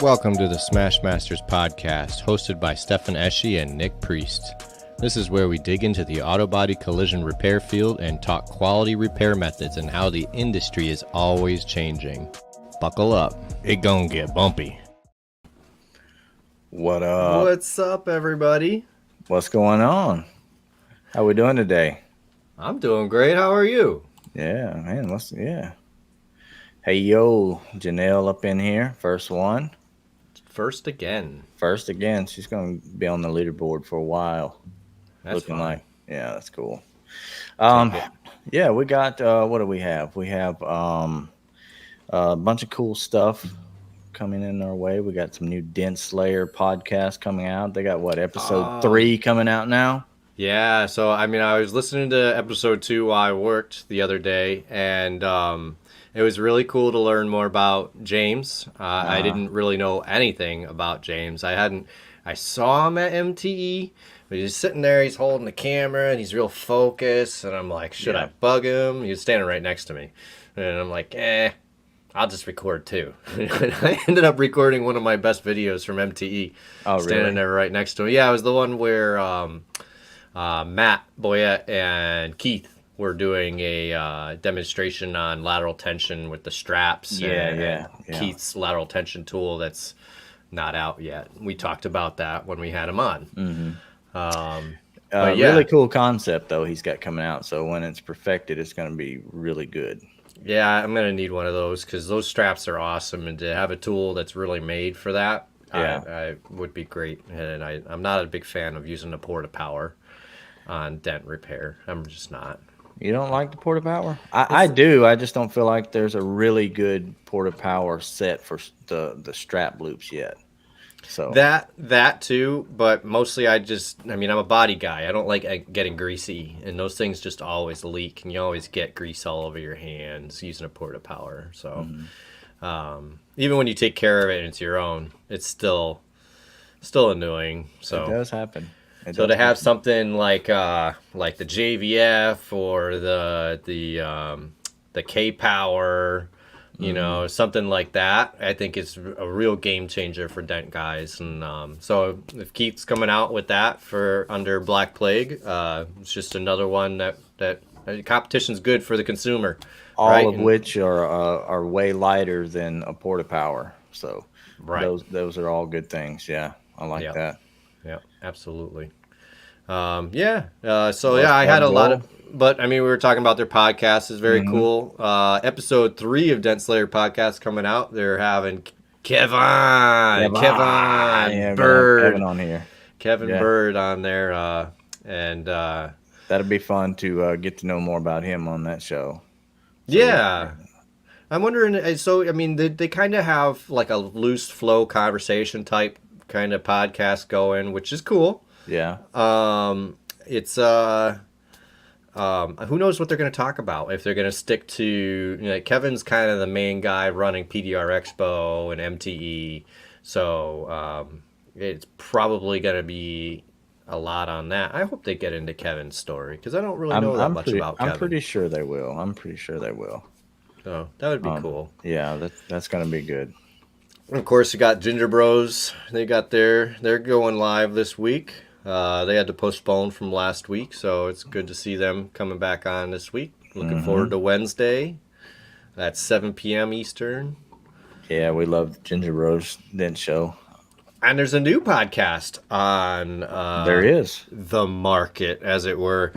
Welcome to the Smash Masters podcast, hosted by Stefan Eschi and Nick Priest. This is where we dig into the auto body collision repair field and talk quality repair methods and how the industry is always changing. Buckle up, it gon' get bumpy. What up? What's up, everybody? What's going on? How we doing today? I'm doing great. How are you? Yeah, man. Hey, yo, Janelle up in here. First one. First again. She's going to be on the leaderboard for a while. That's looking fine. like. Yeah, that's cool. Yeah, we got, what do we have? We have a bunch of cool stuff coming in our way. We got some new Dent Slayer podcast coming out. They got, episode 3 coming out now? Yeah, so, I was listening to episode 2 while I worked the other day, and it was really cool to learn more about James. I didn't really know anything about James. I saw him at MTE, but he's sitting there, he's holding the camera, and he's real focused, and I'm like, should I bug him? He was standing right next to me, and I'm like, I'll just record too. I ended up recording one of my best videos from MTE, standing there right next to him. Yeah, it was the one where Matt Boyette and Keith we're doing a demonstration on lateral tension with the straps. And Keith's lateral tension tool that's not out yet. We talked about that when we had him on. Mm-hmm. Really cool concept, though, he's got coming out. So when it's perfected, it's going to be really good. Yeah, I'm going to need one of those because those straps are awesome. And to have a tool that's really made for that I would be great. And I'm not a big fan of using the Porta Power on dent repair. I'm just not. You don't like the Porta Power? I do. I just don't feel like there's a really good Porta Power set for the strap loops yet. So that too, but mostly I'm a body guy. I don't like getting greasy, and those things just always leak, and you always get grease all over your hands using a Porta Power. So even when you take care of it and it's your own, it's still annoying. So it does happen. So to have something like the JVF or the K Power, something like that, I think it's a real game changer for dent guys. And so if Keith's coming out with that for under Black Plague, it's just another one that competition's good for the consumer. All of which are way lighter than a Porta Power. So those are all good things. Yeah, I like that. Yeah, absolutely. I had a lot of, but we were talking about their podcast. It's very cool. Episode 3 of Dent Slayer podcast coming out. They're having Kevin Bird on here. Bird on there. And that'll be fun to get to know more about him on that show. I'm wondering, so, they kind of have like a loose flow conversation type kind of podcast going, which is cool. Yeah. It's who knows what they're going to talk about, if they're going to stick to, Kevin's kind of the main guy running PDR Expo and MTE. So, it's probably going to be a lot on that. I hope they get into Kevin's story because I don't really know that much about Kevin. I'm pretty sure they will. So that would be cool. Yeah, that's going to be good. Of course, you got Ginger Bros. They're going live this week. They had to postpone from last week, so it's good to see them coming back on this week. Looking forward to Wednesday. That's 7 p.m. Eastern. Yeah, we love Ginger Bros. Dent Show. And there's a new podcast on there is the market, as it were.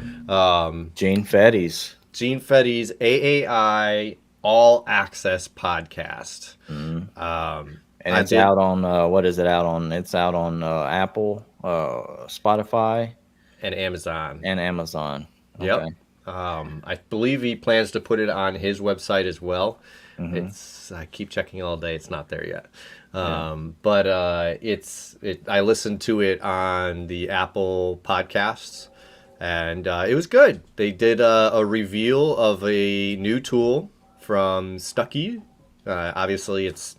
Gene Fetty's AAI All Access podcast. And it's out on what is it out on? It's out on Apple, Spotify, and Amazon. Okay. Yep. I believe he plans to put it on his website as well. I keep checking all day. It's not there yet. But I listened to it on the Apple podcasts, and it was good. They did a reveal of a new tool from Stucky. Obviously, it's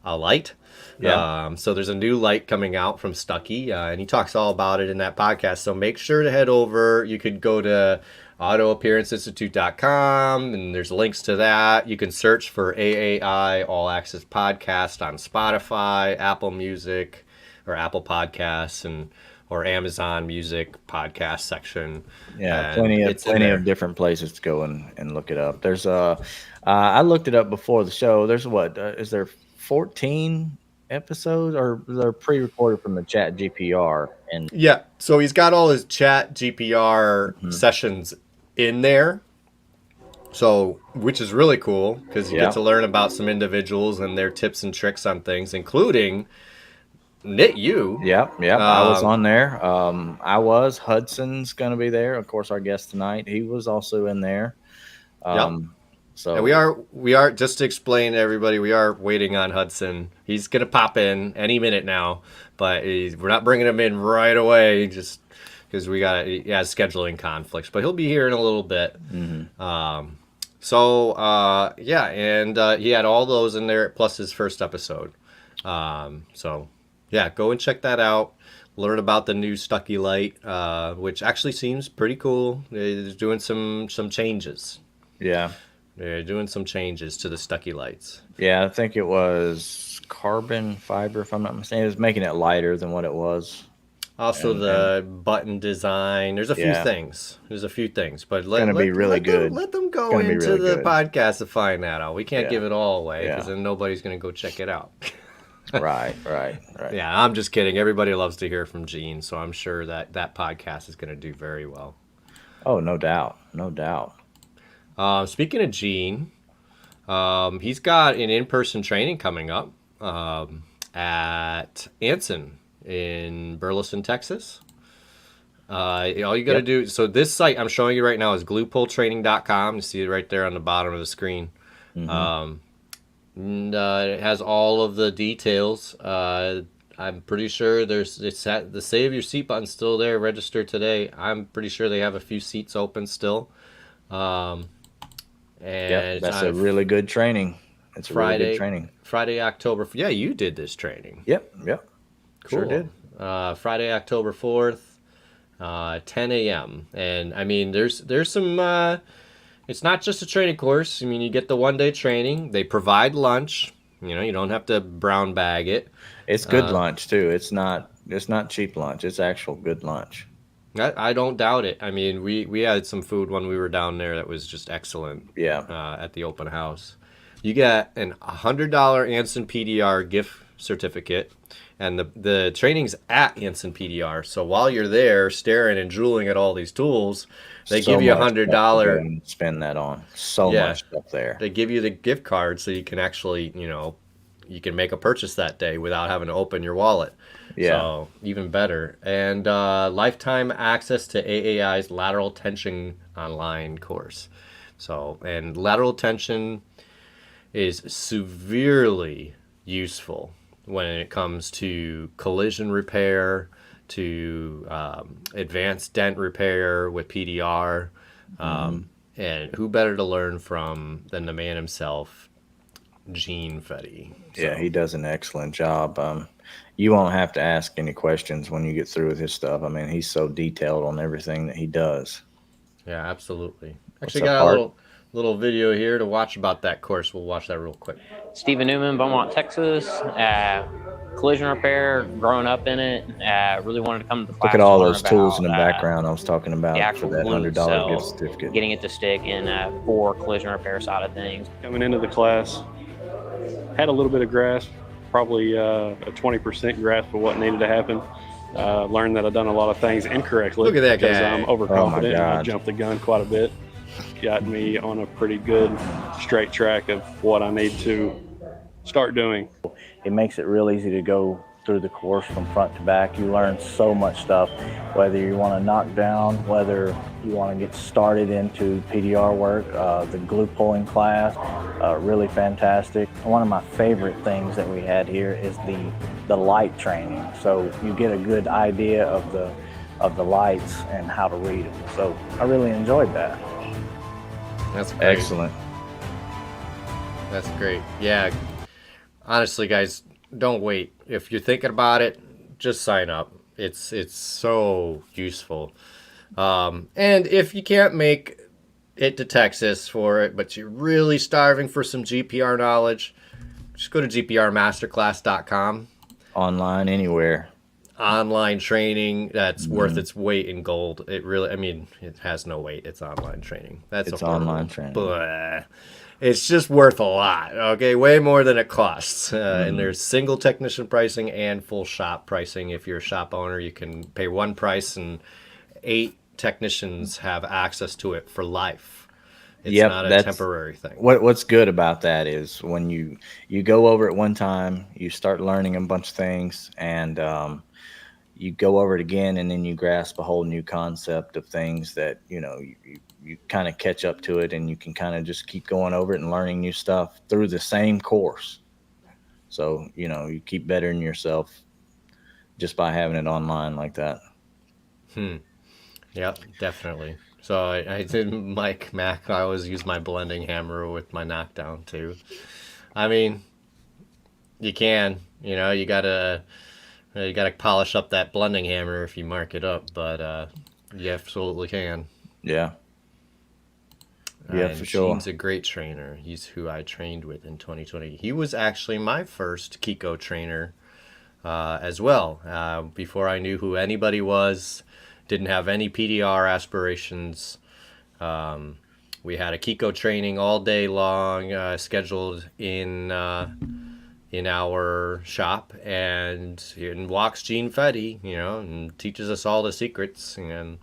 a light. Yeah. So there's a new light coming out from Stucky, and he talks all about it in that podcast. So make sure to head over. You could go to autoappearanceinstitute.com, and there's links to that. You can search for AAI All Access Podcast on Spotify, Apple Music, or Apple Podcasts, and or Amazon Music podcast section. Yeah, And plenty of different places to go and look it up. There's I looked it up before the show. There's is there 14 episodes, or they're pre-recorded from the Chat GPR? And yeah, so he's got all his Chat GPR sessions in there. So, which is really cool because you get to learn about some individuals and their tips and tricks on things, including you. Yep. I was on there. Hudson's going to be there. Of course, our guest tonight, he was also in there. So and we are just to explain to everybody, we are waiting on Hudson. He's going to pop in any minute now, but we're not bringing him in right away just because he has scheduling conflicts. But he'll be here in a little bit. And he had all those in there plus his first episode. Yeah, go and check that out. Learn about the new Stucky light, which actually seems pretty cool. They're doing some changes. Yeah. They're doing some changes to the Stucky lights. Yeah, I think it was carbon fiber, if I'm not mistaken. It was making it lighter than what it was. Also, button design. There's a few things. But let them go into the podcast to find that out. We can't give it all away because then nobody's going to go check it out. Right. Yeah, I'm just kidding. Everybody loves to hear from Gene, so I'm sure that podcast is going to do very well. Oh, no doubt. Speaking of Gene, he's got an in-person training coming up at Anson in Burleson, Texas. All you got to do, so this site I'm showing you right now is gluepulltraining.com. You see it right there on the bottom of the screen. And it has all of the details. I'm pretty sure the save your seat button's still there. Register today. I'm pretty sure they have a few seats open still. And that's a really good training. It's a really good training. Friday, October. Yeah, you did this training. Yep. Cool. Sure did. Friday, October 4th, 10 a.m. And I mean, there's some. It's not just a training course. I mean, you get the 1-day training. They provide lunch. You don't have to brown bag it. It's good lunch too. It's not cheap lunch. It's actual good lunch. I don't doubt it. I mean, we had some food when we were down there that was just excellent. Yeah. At the open house, you get an $100 Anson PDR gift certificate, and the training's at Anson PDR. So while you're there staring and drooling at all these tools, they give you $100. Spend that on much stuff there. They give you the gift card so you can actually, you can make a purchase that day without having to open your wallet. Yeah. So even better. And lifetime access to AAI's lateral tension online course. So, and lateral tension is severely useful when it comes to collision repair, to advanced dent repair with PDR. And who better to learn from than the man himself, Gene Fetty. So. Yeah, he does an excellent job. You won't have to ask any questions when you get through with his stuff. I mean, he's so detailed on everything that he does. Yeah, absolutely. Actually, got a little video here to watch about that course. We'll watch that real quick. Stephen Newman, Beaumont, Texas. Collision repair, growing up in it. Really wanted to come to the class. Look at all those tools in the background I was talking about for that $100 gift certificate. Getting it to stick in for collision repair side of things. Coming into the class, had a little bit of grasp, probably a 20% grasp of what needed to happen. Learned that I've done a lot of things incorrectly. Look at that guy. Because I'm overconfident. I jumped the gun quite a bit. Got me on a pretty good straight track of what I need to start doing. It makes it real easy to go through the course from front to back. You learn so much stuff, whether you want to knock down, whether you want to get started into PDR work, the glue pulling class, really fantastic. One of my favorite things that we had here is the light training. So you get a good idea of the lights and how to read them. So I really enjoyed that. That's great. Excellent. That's great. Yeah. honestly, guys, don't wait. If you're thinking about it, just sign up. It's so useful. And if you can't make it to Texas for it, but you're really starving for some GPR knowledge, just go to gprmasterclass.com. Online anywhere. Online training that's worth its weight in gold. It really, I mean, it has no weight. It's online training. It's online training. Blah. It's just worth a lot. Okay, way more than it costs. And there's single technician pricing and full shop pricing. If you're a shop owner, you can pay one price, and 8 technicians have access to it for life. It's not a temporary thing. What's good about that is when you go over it one time, you start learning a bunch of things, and you go over it again, and then you grasp a whole new concept of things that, you kind of catch up to it, and you can kind of just keep going over it and learning new stuff through the same course. So, you keep bettering yourself just by having it online like that. Yep, definitely. So I did Mike Mac. I always use my blending hammer with my knockdown too. I mean, you can, you gotta polish up that blending hammer if you mark it up, but you absolutely can. Yeah. Yeah, for sure. Gene's a great trainer. He's who I trained with in 2020. He was actually my first Kiko trainer as well. Before I knew who anybody was, didn't have any PDR aspirations. We had a Kiko training all day long, scheduled in our shop, and walks Gene Fetty, and teaches us all the secrets. And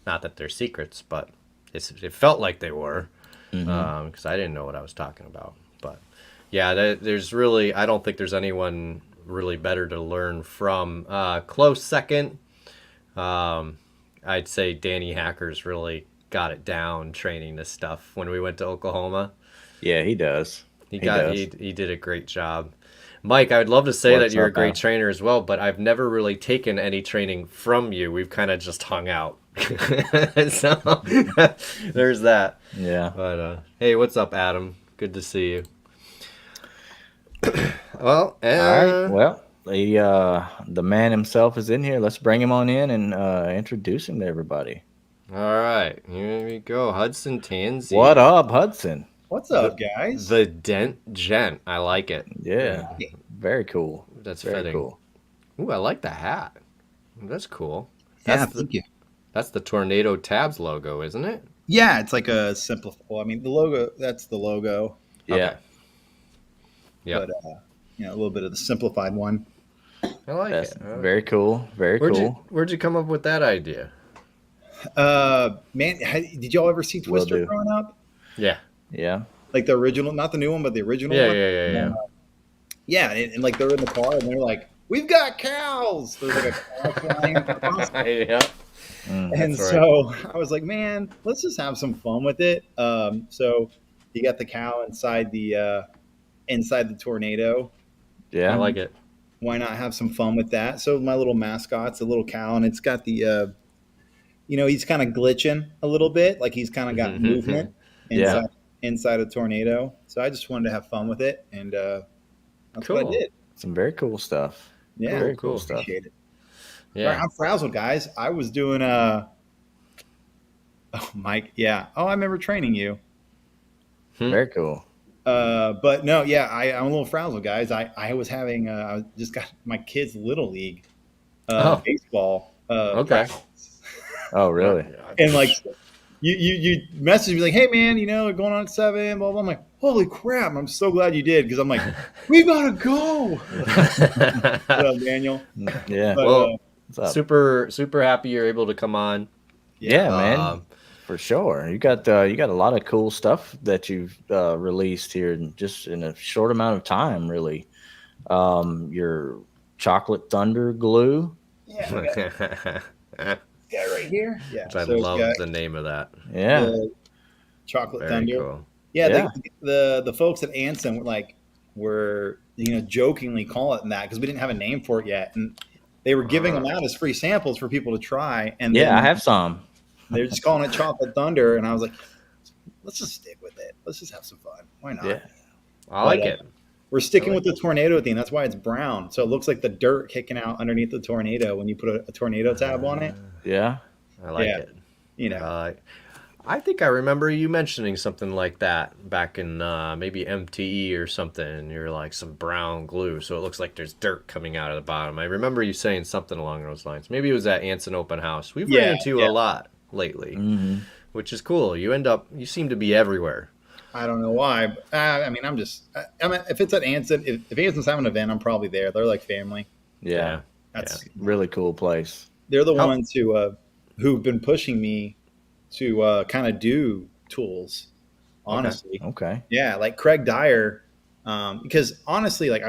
not that they're secrets, but it felt like they were, because I didn't know what I was talking about. But yeah, there's really, I don't think there's anyone really better to learn from. Close second, I'd say Danny Hacker's really got it down training this stuff when we went to Oklahoma. Yeah, he does. He did a great job. Mike, I would love to say that you're a great trainer as well, but I've never really taken any training from you. We've kind of just hung out. So there's that. Yeah. But hey, what's up, Adam? Good to see you. Well, all right. Well, the man himself is in here. Let's bring him on in and introduce him to everybody. All right, here we go. Hudson Tansey. What up, Hudson? What's up, guys? The Dent Gent. I like it. Yeah. Very cool. That's very fitting. Cool. Ooh, I like the hat. That's cool. Thank you. That's the Tornado Tabs logo, isn't it? Yeah, it's like a simple. Well, I mean, the logo. That's the logo. Yeah. Okay. Yeah. But a little bit of the simplified one. I like That's it. very cool. Very cool. Where'd you come up with that idea? Man, did y'all ever see Twister growing up? Yeah. Yeah. Like the original, not the new one, but the original one. Yeah. Yeah, and like they're in the car and they're like, "We've got cows." There's like a cow flying across. Yeah. And so I was like, man, let's just have some fun with it. So you got the cow inside the tornado. Yeah. I like it. Why not have some fun with that? So my little mascot's a little cow, and it's got the, he's kind of glitching a little bit, like he's kind of got movement inside a tornado. So I just wanted to have fun with it, and that's what I did. Some very cool stuff. Yeah, very cool stuff. Appreciate it. Yeah, right, I'm frazzled, guys. I was doing Mike. Yeah. Oh, I remember training you. Very cool. But no, yeah, I'm a little frazzled, guys. I was having I just got my kids' little league baseball. Okay. Oh, really? And like you messaged me like, hey man, going on at 7, blah blah. I'm like, holy crap! I'm so glad you did, because I'm like, we gotta go. What up, Daniel? Yeah. But, super happy you're able to come on. Yeah, man. For sure. You got a lot of cool stuff that you've released here just in a short amount of time, really. Your chocolate thunder glue. Yeah. Yeah, right here. Yeah. I love the name of that. Yeah. Chocolate Very thunder. Cool. Yeah. The folks at Anson were jokingly calling it that because we didn't have a name for it yet, and they were giving them out as free samples for people to try. And I have some. They're just calling it chocolate thunder, and I was like, let's just stick with it. Let's just have some fun. Why not? Yeah. I like it. We're sticking with the tornado theme. That's why it's brown. So it looks like the dirt kicking out underneath the tornado when you put a tornado tab on it. Yeah. I like Yeah. it. You know. I think I remember you mentioning something like that back in maybe MTE or something. And you're like some brown glue, so it looks like there's dirt coming out of the bottom. I remember you saying something along those lines. Maybe it was at Anson Open House. We've ran into a lot lately, which is cool. You seem to be everywhere. I don't know why. But, I mean, if it's at Anson, if Anson's having an event, I'm probably there. They're like family. Yeah. That's really cool place. They're the ones who've been pushing me to kind of do tools. Honestly, Okay. Yeah, like Craig Dyer, because honestly, like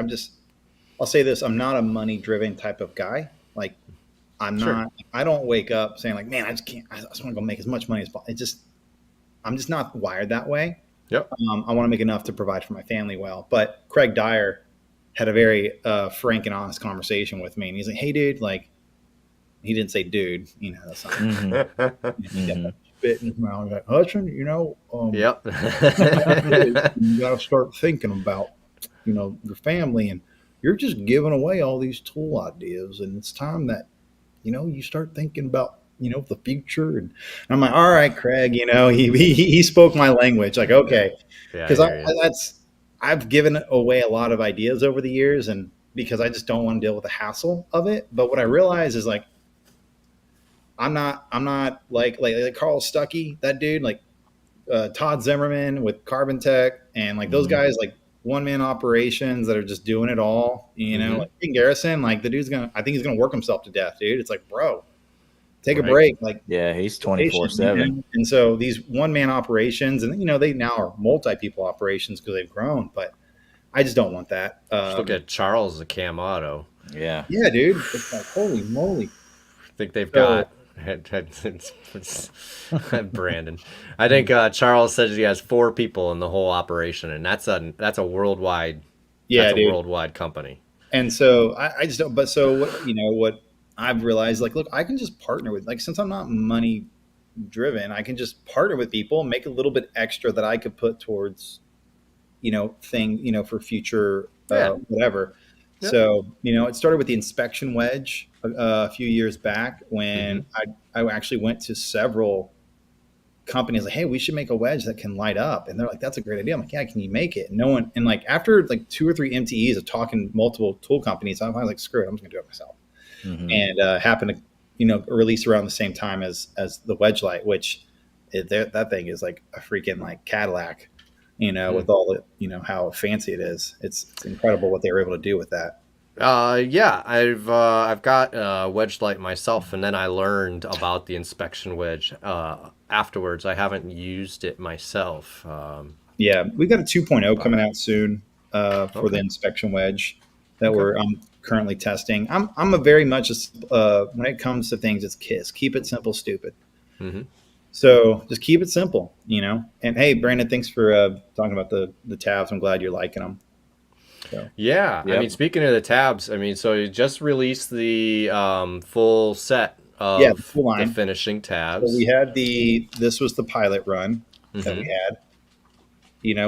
I'll say this: I'm not a money-driven type of guy. Like, I'm not. I don't wake up saying like, man, I just can't. I just want to go make as much money as possible. I'm just not wired that way. Yep. I want to make enough to provide for my family well. But Craig Dyer had a very frank and honest conversation with me, and he's like, "Hey, dude, like." He didn't say dude, that's not he got that spit in his mouth. Like, Hudson, Yep. you got to start thinking about, your family, and you're just giving away all these tool ideas, and it's time that, you start thinking about, the future. And I'm like, all right, Craig, he spoke my language. Like, okay, because I've given away a lot of ideas over the years, and because I just don't want to deal with the hassle of it. But what I realize is like, I'm not like Carl Stuckey, that dude, like Todd Zimmerman with Carbon Tech, and like those guys, like one-man operations that are just doing it all. Like King Garrison, like the dude's I think he's gonna work himself to death, dude. It's like, bro, take a break. Like, yeah, he's 24/7. And so these one-man operations, and they now are multi-people operations because they've grown. But I just don't want that. Look at Charles the Cam Auto. Yeah, dude. It's like, holy moly. I think they've got Brandon. I think Charles says he has 4 people in the whole operation, and that's a worldwide. That's a worldwide company. And so I just don't. But so what I've realized, like, look, I can just partner with, like, since I'm not money driven, I can just partner with people, make a little bit extra that I could put towards, for future whatever. Yep. So, it started with the inspection wedge a few years back when I actually went to several companies like, hey, we should make a wedge that can light up. And they're like, that's a great idea. I'm like, yeah, can you make it? And like after like 2 or 3 MTEs of talking multiple tool companies, I was like, screw it, I'm just gonna do it myself. And happened to, release around the same time as the wedge light, which that thing is like a freaking like Cadillac. With all the, how fancy it is. It's incredible what they were able to do with that. I've got a wedge light myself, and then I learned about the inspection wedge afterwards. I haven't used it myself. Yeah, we've got a 2.0 coming out soon for the inspection wedge that we're currently testing. I'm a very much when it comes to things, it's KISS. Keep it simple, stupid. So just keep it simple, And hey, Brandon, thanks for talking about the tabs. I'm glad you're liking them. So. Yeah. Yep. I mean, speaking of the tabs, so you just released the full set of the full line. The finishing tabs. So we had this was the pilot run that we had,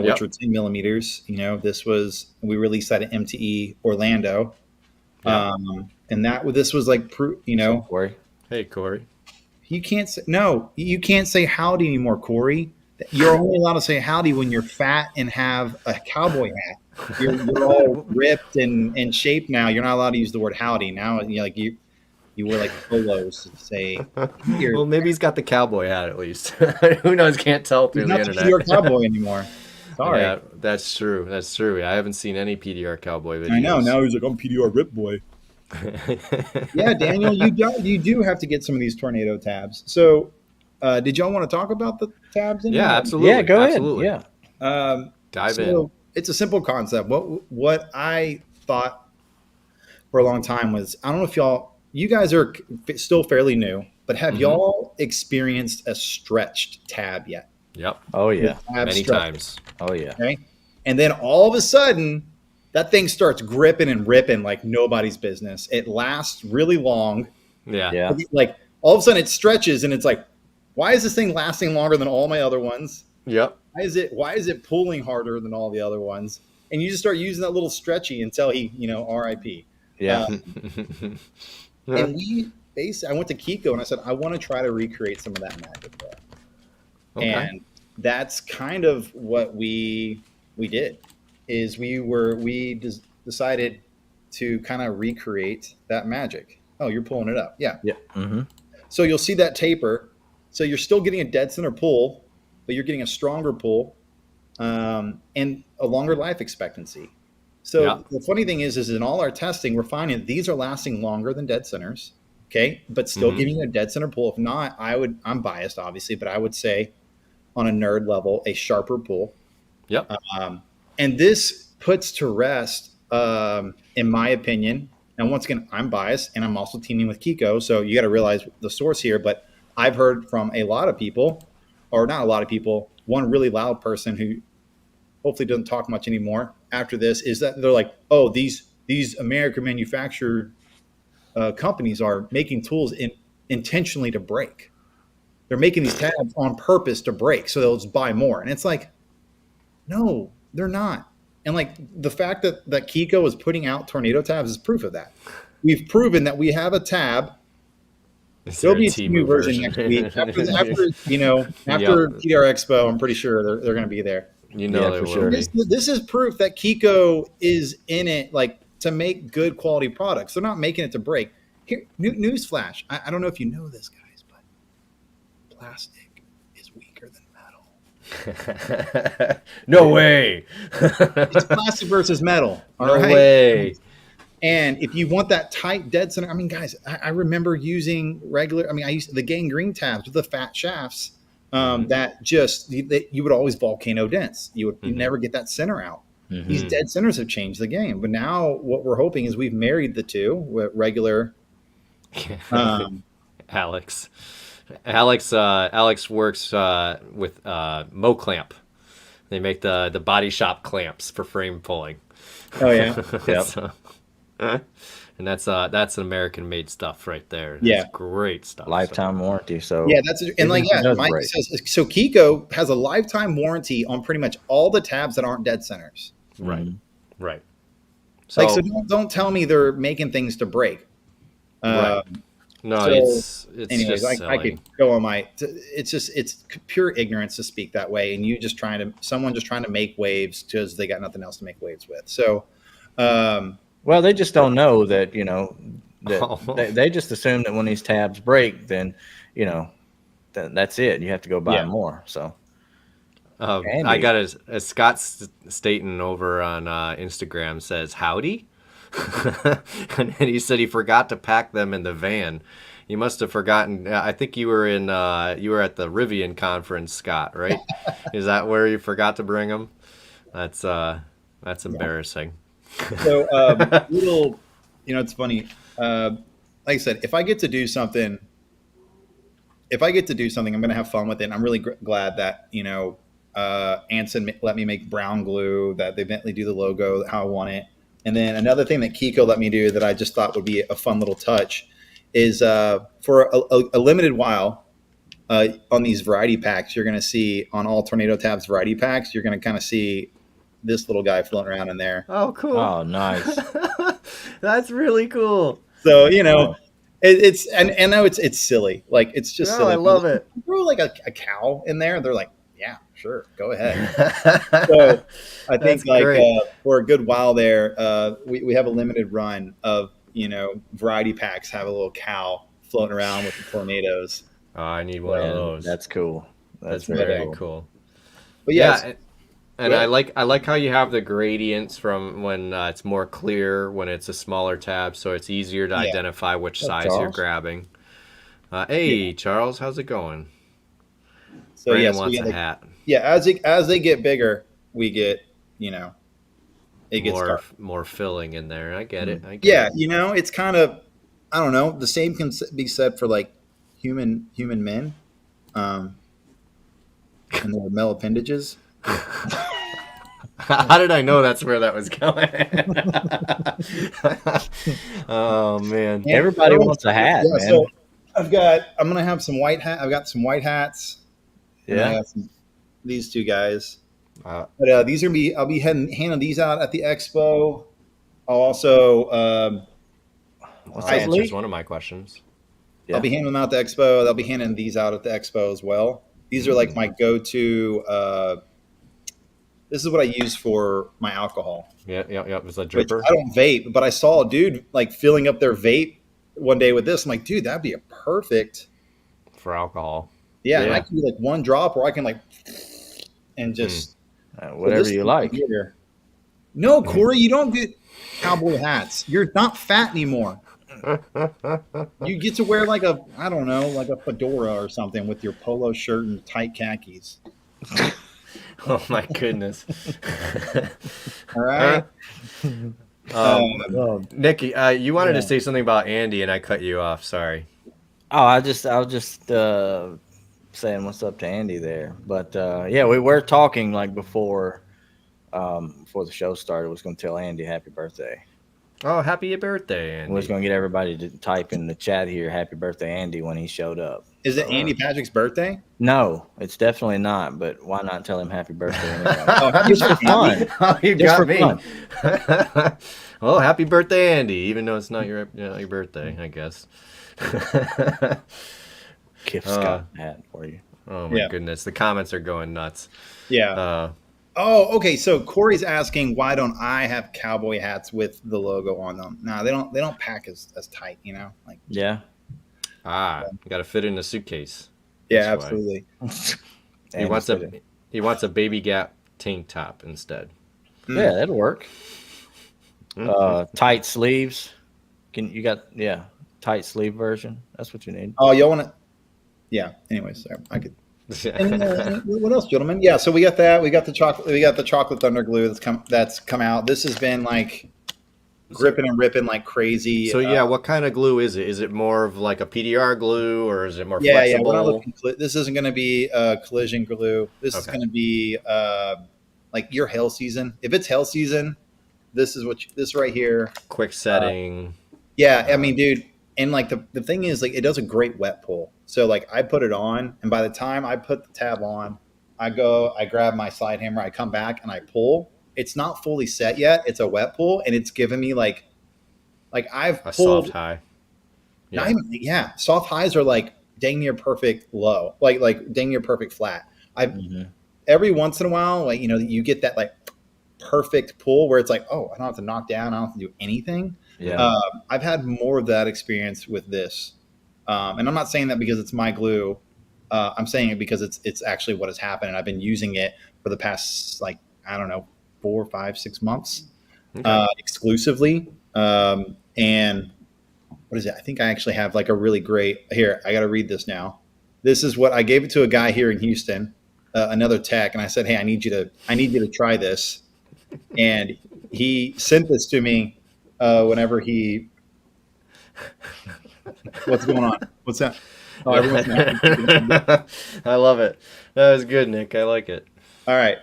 which were 10 millimeters. We released that at MTE Orlando. Yep. And this was like, Corey. Hey, Corey. You can't say howdy anymore, Corey. You're only allowed to say howdy when you're fat and have a cowboy hat. You're all ripped and in shape now. You're not allowed to use the word howdy now. You wear like polos to say. Well, maybe he's got the cowboy hat at least. Who knows? Can't tell through the internet. He's not a PDR cowboy anymore. Sorry. Yeah, that's true. That's true. I haven't seen any PDR cowboy videos. I know. Now he's like, I'm PDR rip boy. Yeah, Daniel, you do have to get some of these tornado tabs. So, did y'all want to talk about the tabs? Yeah, absolutely. Yeah, go absolutely. ahead. Yeah, dive in. It's a simple concept. What I thought for a long time was, I don't know if you guys are still fairly new, but have y'all experienced a stretched tab yet? Yep. Oh yeah, many times. Oh yeah. Okay, and then all of a sudden, that thing starts gripping and ripping like nobody's business. It lasts really long. Yeah. Like all of a sudden it stretches and it's like, why is this thing lasting longer than all my other ones? Yep. Why is it pulling harder than all the other ones? and you just start using that little stretchy until he, R.I.P. Yeah. And I went to Kiko and I said, I want to try to recreate some of that magic there. Okay. And that's kind of what we did. Is we decided to kind of recreate that magic. Oh, you're pulling it up. Yeah. Yeah. Mm-hmm. So you'll see that taper. So you're still getting a dead center pull, but you're getting a stronger pull, and a longer life expectancy. So the funny thing is in all our testing, we're finding that these are lasting longer than dead centers. Okay. But still giving you a dead center pull. If not, I'm biased obviously, but I would say on a nerd level, a sharper pull. Yep. And this puts to rest, in my opinion. And once again, I'm biased and I'm also teaming with Kiko. So you got to realize the source here, but I've heard from a lot of people, or not a lot of people, one really loud person who hopefully doesn't talk much anymore after this, is that they're like, oh, these American manufactured companies are making tools intentionally to break. They're making these tabs on purpose to break, so they'll just buy more. And it's like, no, they're not. And like the fact that Kiko is putting out tornado tabs is proof of that. We've proven that we have a tab. There'll be a Temu version next week. After TDR Expo, I'm pretty sure they're going to be there. They will sure. be. This is proof that Kiko is in it, like, to make good quality products. They're not making it to break. Here, newsflash. I don't know if you know this, guys, but plastic is weaker than metal. No way. It's plastic versus metal. All No right? way. And if you want that tight dead center, I mean, guys, I remember using I used the gangrene tabs with the fat shafts that you would always volcano dents. You never get that center out. Mm-hmm. These dead centers have changed the game. But now what we're hoping is we've married the two with regular. Alex works with MoClamp. They make the body shop clamps for frame pulling. Oh yeah. Yep. And that's American made stuff right there. Yeah. That's great stuff. Lifetime warranty. So yeah, Mike says so. Kiko has a lifetime warranty on pretty much all the tabs that aren't dead centers. Right. Right. So don't tell me they're making things to break. Right. No, so, it's anyways, just I could go on it's pure ignorance to speak that way, and someone just trying to make waves because they got nothing else to make waves with. So, well, they just don't know that, they just assume that when these tabs break, then, that's it. You have to go buy more. So I got a Scott Staten over on Instagram says, howdy. And then he said he forgot to pack them in the van. You must have forgotten. I think you were at the Rivian conference, Scott, right? Is that where you forgot to bring them? That's embarrassing. So it's funny. Like I said, if I get to do something, I'm going to have fun with it. And I'm really glad that Anson let me make brown glue, that they Bentley do the logo how I want it. And then another thing that Kiko let me do that I just thought would be a fun little touch is for a limited while on these variety packs, you're going to see on all Tornado Tabs variety packs, you're going to kind of see this little guy floating around in there. Oh, cool. Oh, nice. That's really cool. So, it's I know it's silly. Like, it's just silly. I love it. Throw like a cow in there. They're like, yeah, sure, go ahead. So I think for a good while there, we have a limited run of variety packs have a little cow floating around with the tornadoes. Oh, I need one of those. That's cool. That's very cool. But yeah, and I like how you have the gradients from when it's more clear when it's a smaller tab, so it's easier to identify which size you're grabbing. Hey, Charles, how's it going? So Brandon wants a hat. Yeah, as they get bigger, we get it gets more filling in there. I get it. It's kind of, I don't know. The same can be said for like human men, and their male appendages. How did I know that's where that was going? Oh man! Everybody wants a hat, man. So I'm gonna have some white hat. I've got some white hats. Yeah. I got these two guys. But these are I'll be handing these out at the expo. I'll also What's that up, answers Lee? one of my questions. Yeah. I'll be handing them out at the expo. They'll be handing these out at the expo as well. These are like my go-to. This is what I use for my alcohol. Yeah. It's a Which dripper. I don't vape, but I saw a dude like filling up their vape one day with this. I'm like, dude, that'd be a perfect. For alcohol. Yeah, and Yeah. I can do like one drop, or I can like, and just Whatever this you thing like. here. No, Corey, you don't get cowboy hats. You're not fat anymore. You get to wear like a, I don't know, like a fedora or something with your polo shirt and tight khakis. Oh my goodness. All right. Nikki, you wanted to say something about Andy, and I cut you off. Sorry. Oh, I was just saying what's up to Andy there. But yeah, we were talking like before the show started. I was going to tell Andy happy birthday. Oh, happy birthday, Andy. We was going to get everybody to type in the chat here, happy birthday, Andy, when he showed up. Is it Andy Patrick's birthday? No, it's definitely not. But why not tell him happy birthday anyway? happy Just for birthday, fun. Oh, you Just got for me. fun. Well, happy birthday, Andy, even though it's not your birthday, I guess. Gift's got a hat for you. Oh, my goodness. The comments are going nuts. Yeah. Okay. So Corey's asking, why don't I have cowboy hats with the logo on them? No, they don't pack as tight, you know? Like Yeah. You got to fit in a suitcase. yeah, That's why. absolutely. He wants a baby gap tank top instead. Yeah, that'll work. Tight sleeves. Tight sleeve version. That's what you need. Oh, y'all want to? Yeah. Anyways, sorry, I could. And, what else, gentlemen? Yeah. So we got that. We got the chocolate. We got the chocolate thunder glue that's come out. This has been like gripping and ripping like crazy. So yeah, what kind of glue is it? Is it more of like a PDR glue, or is it more Yeah. flexible? We're not looking. This isn't going to be collision glue. This is going to be like your hail season. If it's hail season, this is this right here. Quick setting. Yeah, I mean, dude, and like the thing is, like, it does a great wet pull. So like, I put it on, and by the time I put the tab on, I grab my slide hammer, I come back and I pull. It's not fully set yet. It's a wet pull, and it's giving me like I've A pulled soft high. soft highs are like dang near perfect low, like dang near perfect flat. Every once in a while, like, you know, you get that like perfect pull where it's like, oh, I don't have to knock down, I don't have to do anything. Yeah. I've had more of that experience with this, and I'm not saying that because it's my glue. I'm saying it because it's actually what has happened, and I've been using it for the past, like, I don't know, 4, 5, 6 months exclusively. And what is it? I think I actually have like a really great here. I got to read this now. This is what I gave it to a guy here in Houston, another tech, and I said, hey, I need you to try this, and he sent this to me. Whenever he, what's going on? What's that? Oh, everyone's I love it. That was good, Nick. I like it. All right.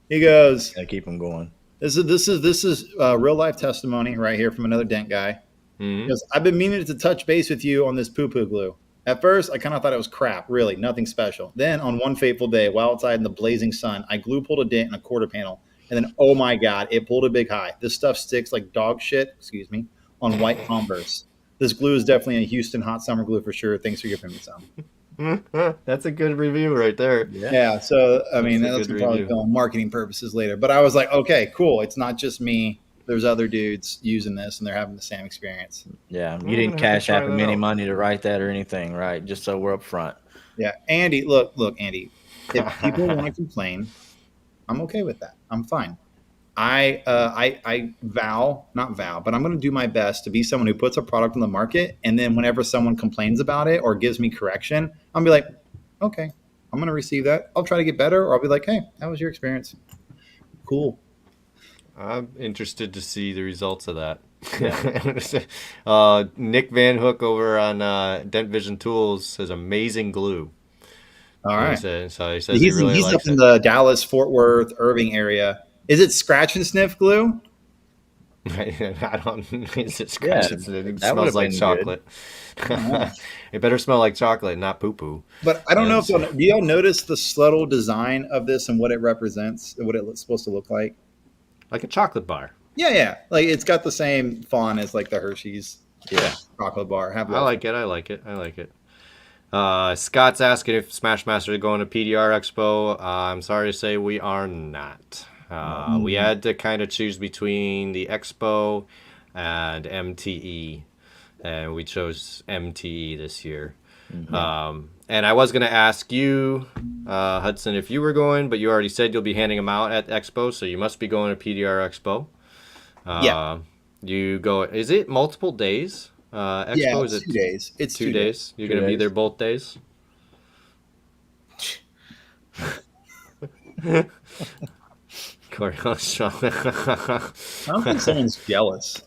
He goes. I keep them going. This is real life testimony right here from another dent guy. Mm-hmm. He goes, I've been meaning to touch base with you on this poo-poo glue. At first, I kind of thought it was crap, really, nothing special. Then, on one fateful day, while outside in the blazing sun, I glue pulled a dent in a quarter panel. And then, oh my God, it pulled a big high. This stuff sticks like dog shit, on white Converse. This glue is definitely a Houston hot summer glue for sure. Thanks for giving me some. That's a good review right there. Yeah. So, I mean, that's good probably review. go on marketing purposes later. But I was like, okay, cool. It's not just me. There's other dudes using this, and they're having the same experience. Yeah. You didn't cash app him any money to write that or anything, right? Just so we're up front. Yeah. Andy, look, Andy. If people want to complain, I'm okay with that. I'm fine. I not vow, but I'm going to do my best to be someone who puts a product on the market, and then whenever someone complains about it or gives me correction, I'll be like, okay, I'm going to receive that. I'll try to get better, or I'll be like, hey, that was your experience. Cool. I'm interested to see the results of that. Nick Van Hook over on Dent Vision Tools says amazing glue. All right. So he says he really he's likes up in it. the Dallas, Fort Worth, Irving area. Is it scratch and sniff glue? I don't. It's just Yeah, it that would smells have like been chocolate. It better smell like chocolate, not poo poo. But I don't know if do y'all notice the subtle design of this and what it represents and what it's supposed to look like? Like a chocolate bar. Yeah. Like it's got the same font as like the Hershey's Yeah. chocolate bar. I like it. I like it. I like it. Scott's asking if Smash Master is going to PDR Expo. I'm sorry to say we are not. We had to kind of choose between the Expo and MTE, and we chose MTE this year. And I was going to ask you, Hudson, if you were going, but you already said you'll be handing them out at Expo, so you must be going to PDR Expo. Yeah. You go. Is it multiple days? Expo, Yeah, is it's it 2 days. It's 2 days? You're going to be there both days? Corey, I don't think someone's jealous.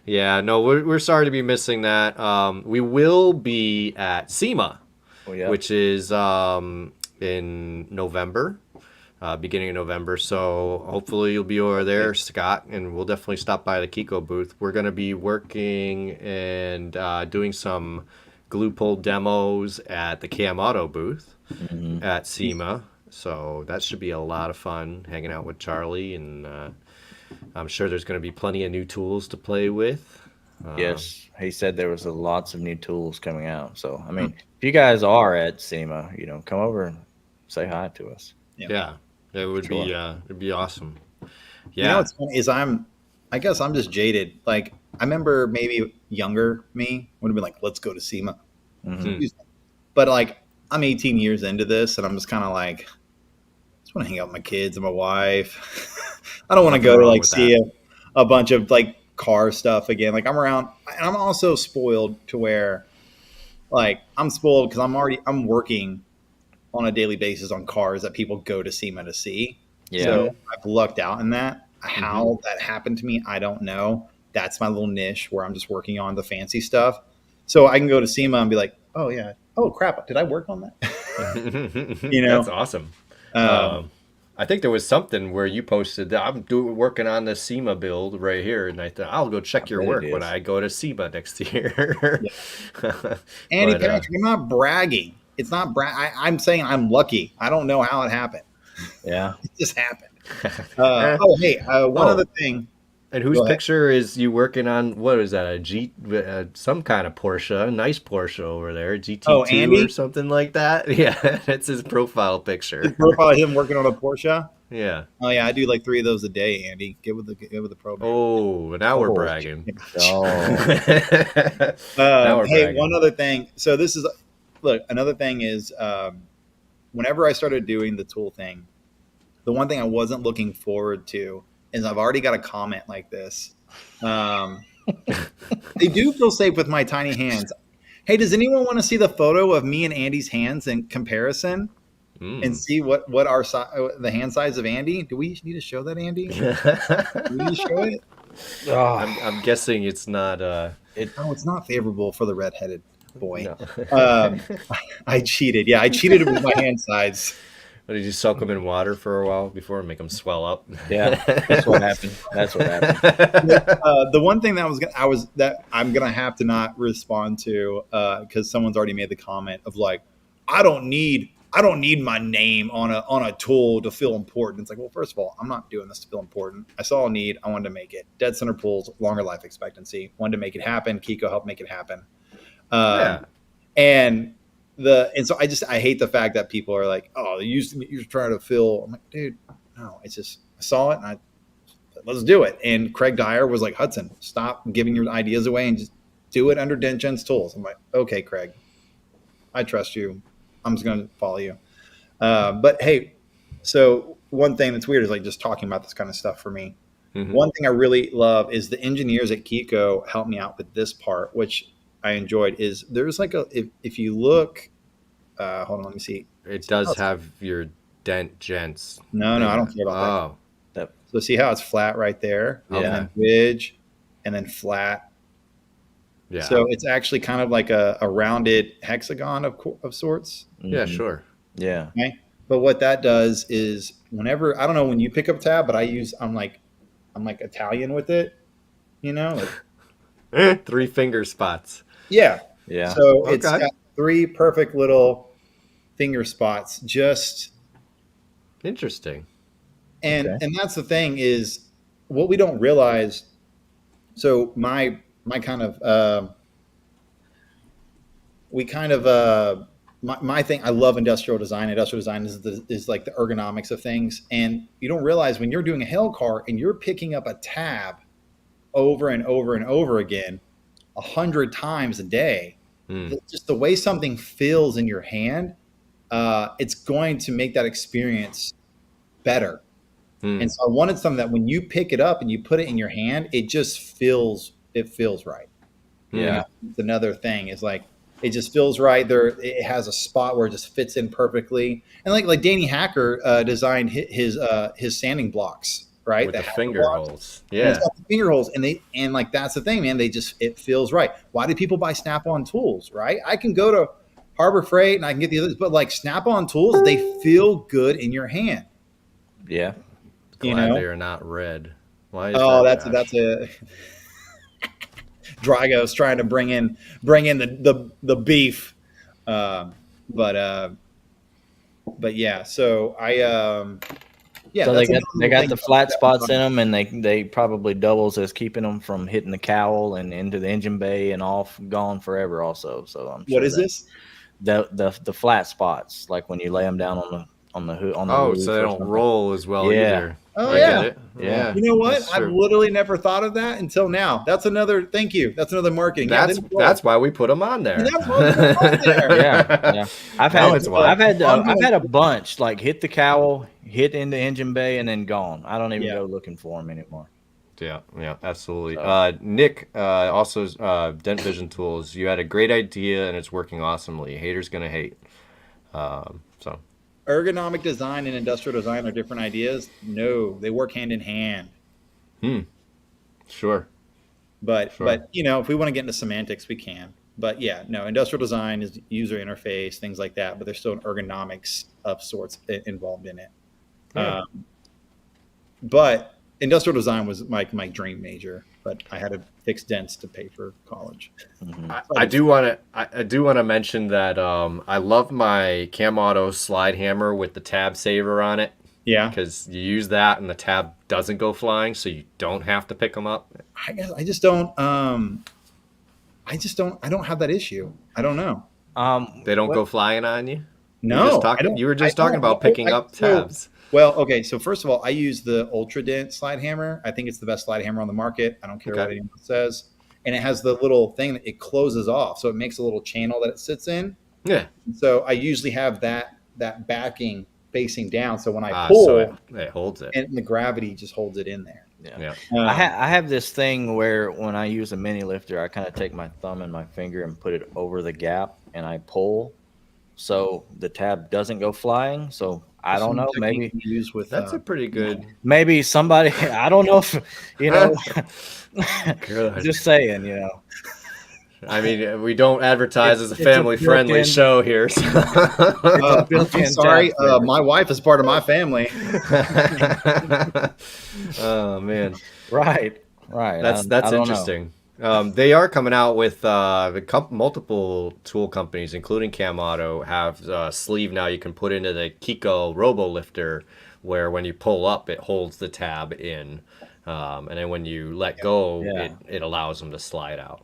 yeah, no, we're sorry to be missing that. We will be at SEMA, which is in November, beginning of November. So hopefully you'll be over there, Scott, and we'll definitely stop by the Kiko booth. We're going to be working and doing some glue pull demos at the Cam Auto booth at SEMA. So that should be a lot of fun, hanging out with Charlie, and I'm sure there's going to be plenty of new tools to play with. Yes, he said there was lots of new tools coming out. So, I mean, if you guys are at SEMA, come over and say hi to us. Yeah, it would be it'd be awesome. Yeah. You know what's funny is I guess I'm just jaded. Like I remember maybe younger me would have been like, let's go to SEMA. But like I'm 18 years into this, and I'm just kind of like, I just want to hang out with my kids and my wife. I don't want to go to like see a bunch of like car stuff again. Like I'm around, and I'm also spoiled to where, like, I'm spoiled because I'm working on a daily basis on cars that people go to SEMA to see. Yeah. So I've lucked out in that. How that happened to me, I don't know. That's my little niche where I'm just working on the fancy stuff. So I can go to SEMA and be like, oh yeah, oh crap, did I work on that? That's awesome. I think there was something where you posted that I'm working on the SEMA build right here, and I thought I'll go check your work when I go to SEMA next year. Andy Patrick, I'm not bragging. It's not I'm saying I'm lucky. I don't know how it happened. Yeah, it just happened. One other thing. And whose picture is you working on? What is that? Some kind of Porsche, a nice Porsche over there, GT2 or something like that. Yeah, that's his profile picture. His profile, him working on a Porsche. Yeah. Oh yeah, I do like 3 of those a day, Andy. Get with the program. Oh, now we're bragging. Hey, one other thing. So another thing is, whenever I started doing the tool thing, the one thing I wasn't looking forward to is I've already got a comment like this. I do feel safe with my tiny hands. Hey, does anyone want to see the photo of me and Andy's hands in comparison and see what the hand size of Andy? Do we need to show that, Andy? Do we need to show it? I'm guessing it's not. It's not favorable for the redheaded boy. No. I cheated. Yeah, I cheated with my hand size. Did you soak them in water for a while before and make them swell up? Yeah, that's what happened. The one thing that I'm gonna have to not respond to because someone's already made the comment of like, I don't need my name on a tool to feel important. It's like, well, first of all, I'm not doing this to feel important. I saw a need, I wanted to make it. Dead center pulls, longer life expectancy. Wanted to make it happen. Kiko helped make it happen. And so I hate the fact that people are like, oh, you're trying to fill. I'm like, dude, no, it's just I saw it and let's do it. And Craig Dyer was like, Hudson, stop giving your ideas away and just do it under DentGen's tools. I'm like, okay, Craig, I trust you. I'm just going to follow you. But hey, so one thing that's weird is like just talking about this kind of stuff for me. One thing I really love is the engineers at Kiko helped me out with this part, which I enjoyed. Is there's like if you look, hold on, let me see. It does have your DentGens. No, I don't care about that. So see how it's flat right there, and then ridge, and then flat. Yeah. So it's actually kind of like a rounded hexagon of sorts. Yeah, sure. Yeah. Okay. But what that does is whenever, I don't know when you pick up tab, but I'm like like Italian with it, like 3 finger spots. yeah. Yeah. So it's Okay. got 3 perfect little finger spots. Just Interesting. Okay. and that's the thing is what we don't realize. So my kind of we kind of my thing. I love industrial design. Industrial design is like the ergonomics of things, and you don't realize when you're doing a hail car and you're picking up a tab over and over and over again 100 times a day. Just the way something feels in your hand, it's going to make that experience better. And so I wanted something that when you pick it up and you put it in your hand, it feels right. Yeah. It's another thing is like it just feels right there. It has a spot where it just fits in perfectly. And like Danny Hacker designed his sanding blocks, right? With the Hacker finger blocks. holes. And Yeah. it's got the finger holes, and like that's the thing, man. It feels right. Why do people buy Snap-on tools, right? I can go to Harbor Freight and I can get the others, but like Snap-on tools, they feel good in your hand. Yeah. Glad they are not red. Why is Oh, that? that's a Drago's trying to bring in the beef, but yeah. So I yeah. So That's they got the flat spots in them, and they probably doubles as keeping them from hitting the cowl and into the engine bay and off gone forever. Also, so I'm sure What is this? The flat spots, like when you lay them down on the hood on the roof So they or don't something. roll as well Yeah. either. Oh, I yeah. get it. Yeah. You know what? That's I've true. literally never thought of that until now. That's another. Thank you. That's another marketing. Yeah, That's why we put them on there. And that's why we put 'em on there. Yeah. I've Now had it's why. I've had a bunch like hit the cowl, hit into engine bay, and then gone. I don't even Yeah. go looking for them anymore. Yeah, absolutely. So- Nick, also Dent Vision Tools. You had a great idea and it's working awesomely. Haters gonna hate. So Ergonomic design and industrial design are different ideas. No, they work hand in hand. sure. But Sure. if we want to get into semantics, we can. But yeah, no, industrial design is user interface, things like that. But there's still an ergonomics of sorts involved in it. Yeah. But industrial design was my dream major, but I had to fix dents to pay for college. I do want to mention that I love my Cam Auto slide hammer with the tab saver on it. Yeah, Because you use that and the tab doesn't go flying, so you don't have to pick them up. I guess I just don't. I don't have that issue. I don't know. They don't go flying on you. No, You were just talking about picking up tabs. Well, okay. So first of all, I use the Ultra Dent slide hammer. I think it's the best slide hammer on the market. I don't care what anyone says. And it has the little thing that it closes off, so it makes a little channel that it sits in. Yeah. So I usually have that backing facing down. So when I pull, so it holds it. and the gravity just holds it in there. Yeah. I have this thing where when I use a mini lifter, I kind of take my thumb and my finger and put it over the gap, and I pull, so the tab doesn't go flying. So I don't know, maybe use with That's a pretty good. maybe somebody I don't know if Good. just saying, I mean, we don't advertise as a It's a family-friendly built-in- show here. So. I'm sorry, my wife is part of my family. Oh man, right. that's I don't know. interesting. They are coming out with multiple tool companies, including Cam Auto, have a sleeve now you can put into the Kiko Robo Lifter, where when you pull up, it holds the tab in, and then when you let go, it allows them to slide out.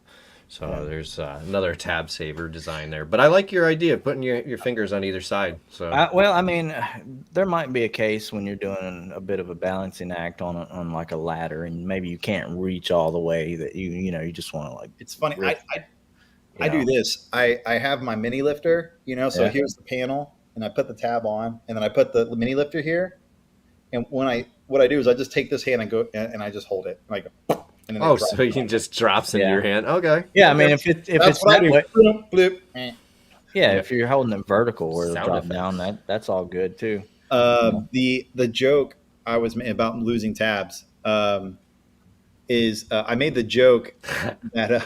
So there's another tab saver design there. But I like your idea of putting your fingers on either side. So Well, I mean, there might be a case when you're doing a bit of a balancing act on like a ladder, and maybe you can't reach all the way that you just want to like. It's funny. I do this. I have my mini lifter, so here's the panel, and I put the tab on, and then I put the mini lifter here. And what I do is I just take this hand and go, and I just hold it, and I go. And then so you just drops into your hand. Okay. Yeah, I mean, if it's that way, Bloop, bloop. if you're holding it vertical where it'll Sound drop effects. down, that's all good too. The joke I was about losing tabs is I made the joke that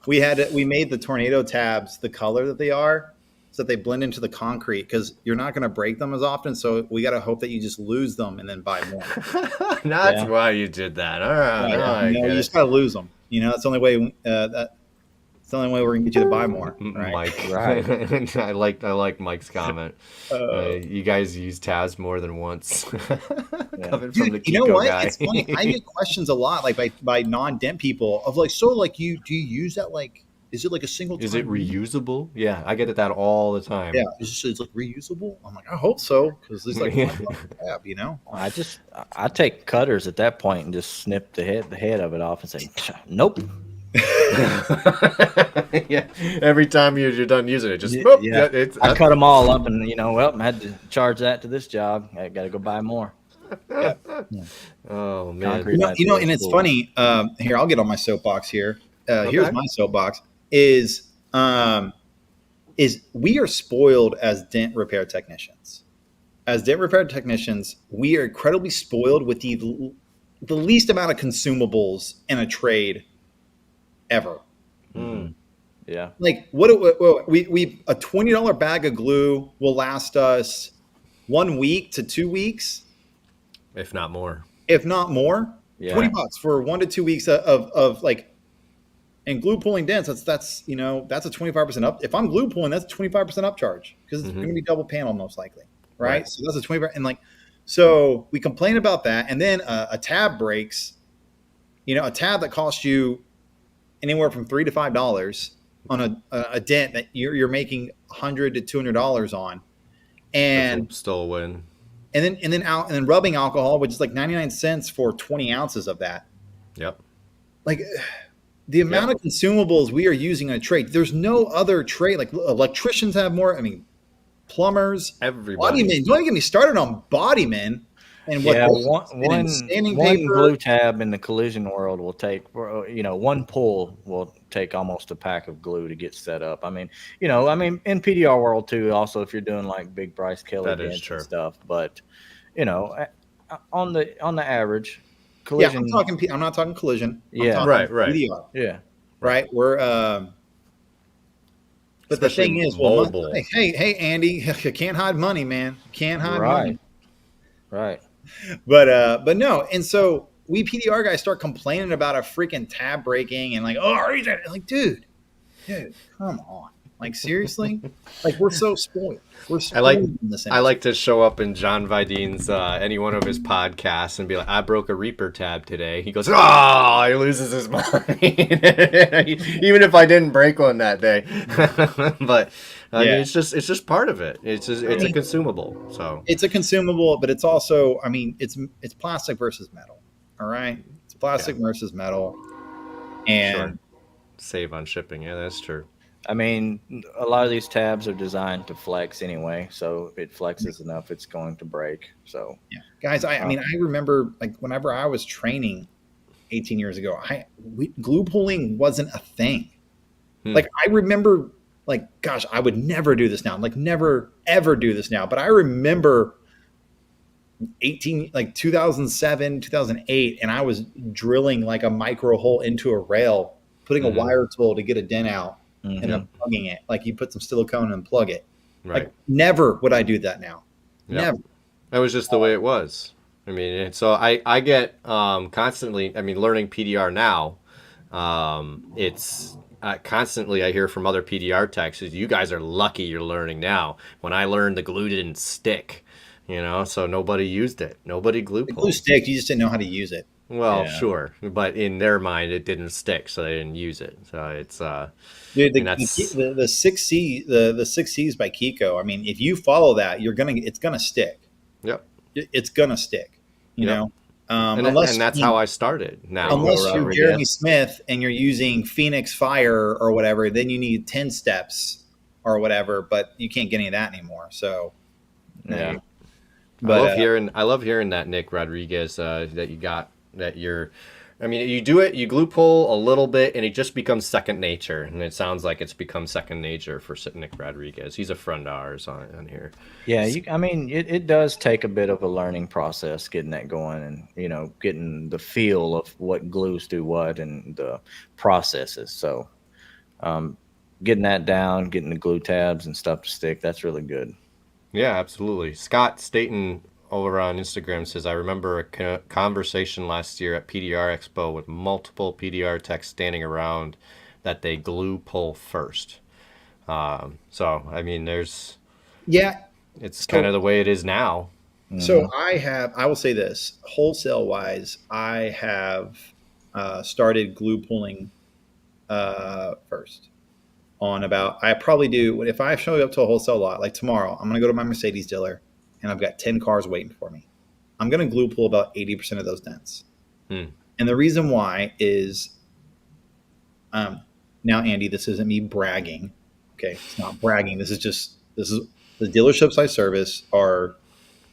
we made the tornado tabs the color that they are so that they blend into the concrete, because you're not going to break them as often. So we got to hope that you just lose them and then buy more. That's why you did that. All right, you just got to lose them. That's the only way. It's the only way we're gonna get you to buy more, right? Mike. Right. I like Mike's comment. You guys use tabs more than once. Coming from the you know what? guy. It's funny. I get questions a lot, like by non-dent people, of like, so like do you use that, like, is it like a single time? Is it reusable? Yeah, I get that all the time. Yeah, it's like reusable. I'm like, I hope so, because it's like tab, I take cutters at that point and just snip the head of it off and say, nope. Yeah, every time you're done using it, just I cut them all up, and I had to charge that to this job. I got to go buy more. Oh man, and it's funny. Here, I'll get on my soapbox here. Here's my soapbox: is we are spoiled as dent repair technicians. As dent repair technicians, we are incredibly spoiled with the least amount of consumables in a trade ever. Yeah. Like we a $20 bag of glue will last us 1 week to 2 weeks, if not more. Yeah. $20 for 1 to 2 weeks of like, and glue pulling dents. That's a 25% up. If I'm glue pulling, that's a 25% upcharge, because it's going to be double panel most likely, right? So that's a 25%. And like, so we complain about that, and then a tab breaks. A tab that costs you anywhere from $3 to $5 on a dent that you're making $100 to $200 on, and still a win. And then rubbing alcohol, which is like 99 cents for 20 ounces of that. Yep. Like the amount of consumables we are using in a trade, there's no other trade. Like electricians have more. I mean, plumbers, everybody. Bodymen. Don't even get me started on bodymen. And one glue tab in the collision world will take, one pull will take almost a pack of glue to get set up. I mean, in PDR world too, also, if you're doing like big price killer dents and stuff, but on the average collision. Yeah, I'm not talking collision. Right. PDR. Yeah. Right. We're but the thing is, hey, Andy, you can't hide money, man. Can't hide money. Right. But no, and so we PDR guys start complaining about a freaking tab breaking and like, like, dude, come on, like, seriously, like, we're so spoiled. I like to show up in John Vidine's any one of his podcasts and be like, I broke a Reaper tab today. He goes, he loses his mind, even if I didn't break one that day. But I mean, it's just part of it. It's a consumable. So it's a consumable, but it's also, I mean, it's plastic versus metal. All right, it's plastic versus metal, and save on shipping. Yeah, that's true. I mean, a lot of these tabs are designed to flex anyway, so if it flexes enough, it's going to break. So guys, I mean, I remember, like, whenever I was training 18 years ago, glue pulling wasn't a thing. Like, I remember, like, gosh, I would never do this now. Like, never ever do this now. But I remember 2007, 2008, and I was drilling like a micro hole into a rail, putting a wire tool to get a dent out. And then plugging it, like you put some silicone and plug it. Right. Like, never would I do that now. Yep. Never. That was just the way it was. I mean, so I get constantly. I mean, learning PDR now, it's constantly I hear from other PDR techs, you guys are lucky you're learning now. When I learned, the glue didn't stick, so nobody used it. Nobody glue pulled. Glue stick. You just didn't know how to use it. Well, sure, but in their mind, it didn't stick, so they didn't use it. So it's dude, the 6C, the 6Cs by Kiko. I mean, if you follow that, it's gonna stick. Yep, it's gonna stick. You know, and that's how I started. Now, unless you're Jeremy Smith and you're using Phoenix Fire or whatever, then you need 10 steps or whatever. But you can't get any of that anymore. So yeah. But I love hearing that, Nick Rodriguez, that you got. That you do it, you glue pull a little bit, and it just becomes second nature. And it sounds like it's become second nature for Nick Rodriguez. He's a friend of ours on here. Yeah, it does take a bit of a learning process getting that going, and getting the feel of what glues do what and the processes. So, getting that down, getting the glue tabs and stuff to stick, that's really good. Yeah, absolutely. Scott Staten over on Instagram says, I remember a conversation last year at PDR Expo with multiple PDR techs standing around that they glue pull first. So, I mean, Yeah. it's kind of the way it is now. So I will say this, wholesale wise, I have started glue pulling first on about, I probably do, if I show up to a wholesale lot, like tomorrow, I'm going to go to my Mercedes dealer and I've got 10 cars waiting for me. I'm going to glue pull about 80% of those dents. And the reason why is, now, Andy, this isn't me bragging. Okay. It's not bragging. This is the dealerships I service are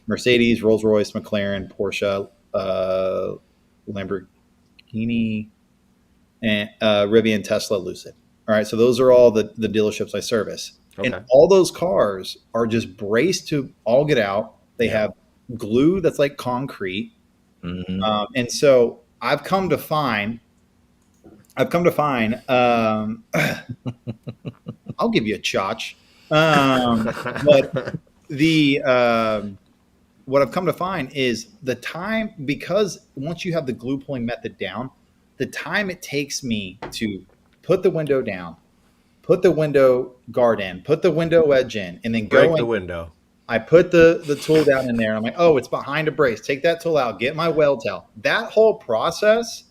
Mercedes, Rolls-Royce, McLaren, Porsche, Lamborghini, and Rivian, Tesla, Lucid. All right, so those are all the dealerships I service. Okay. And all those cars are just braced to all get out. They have glue that's like concrete. And so I've come to find, I'll give you a chotch. But what I've come to find is the time, because once you have the glue pulling method down, the time it takes me to put the window down, put the window guard in, put the window edge in, and then break the window. I put the tool down in there and I'm like, oh, it's behind a brace. Take that tool out, get my weld tail. That whole process,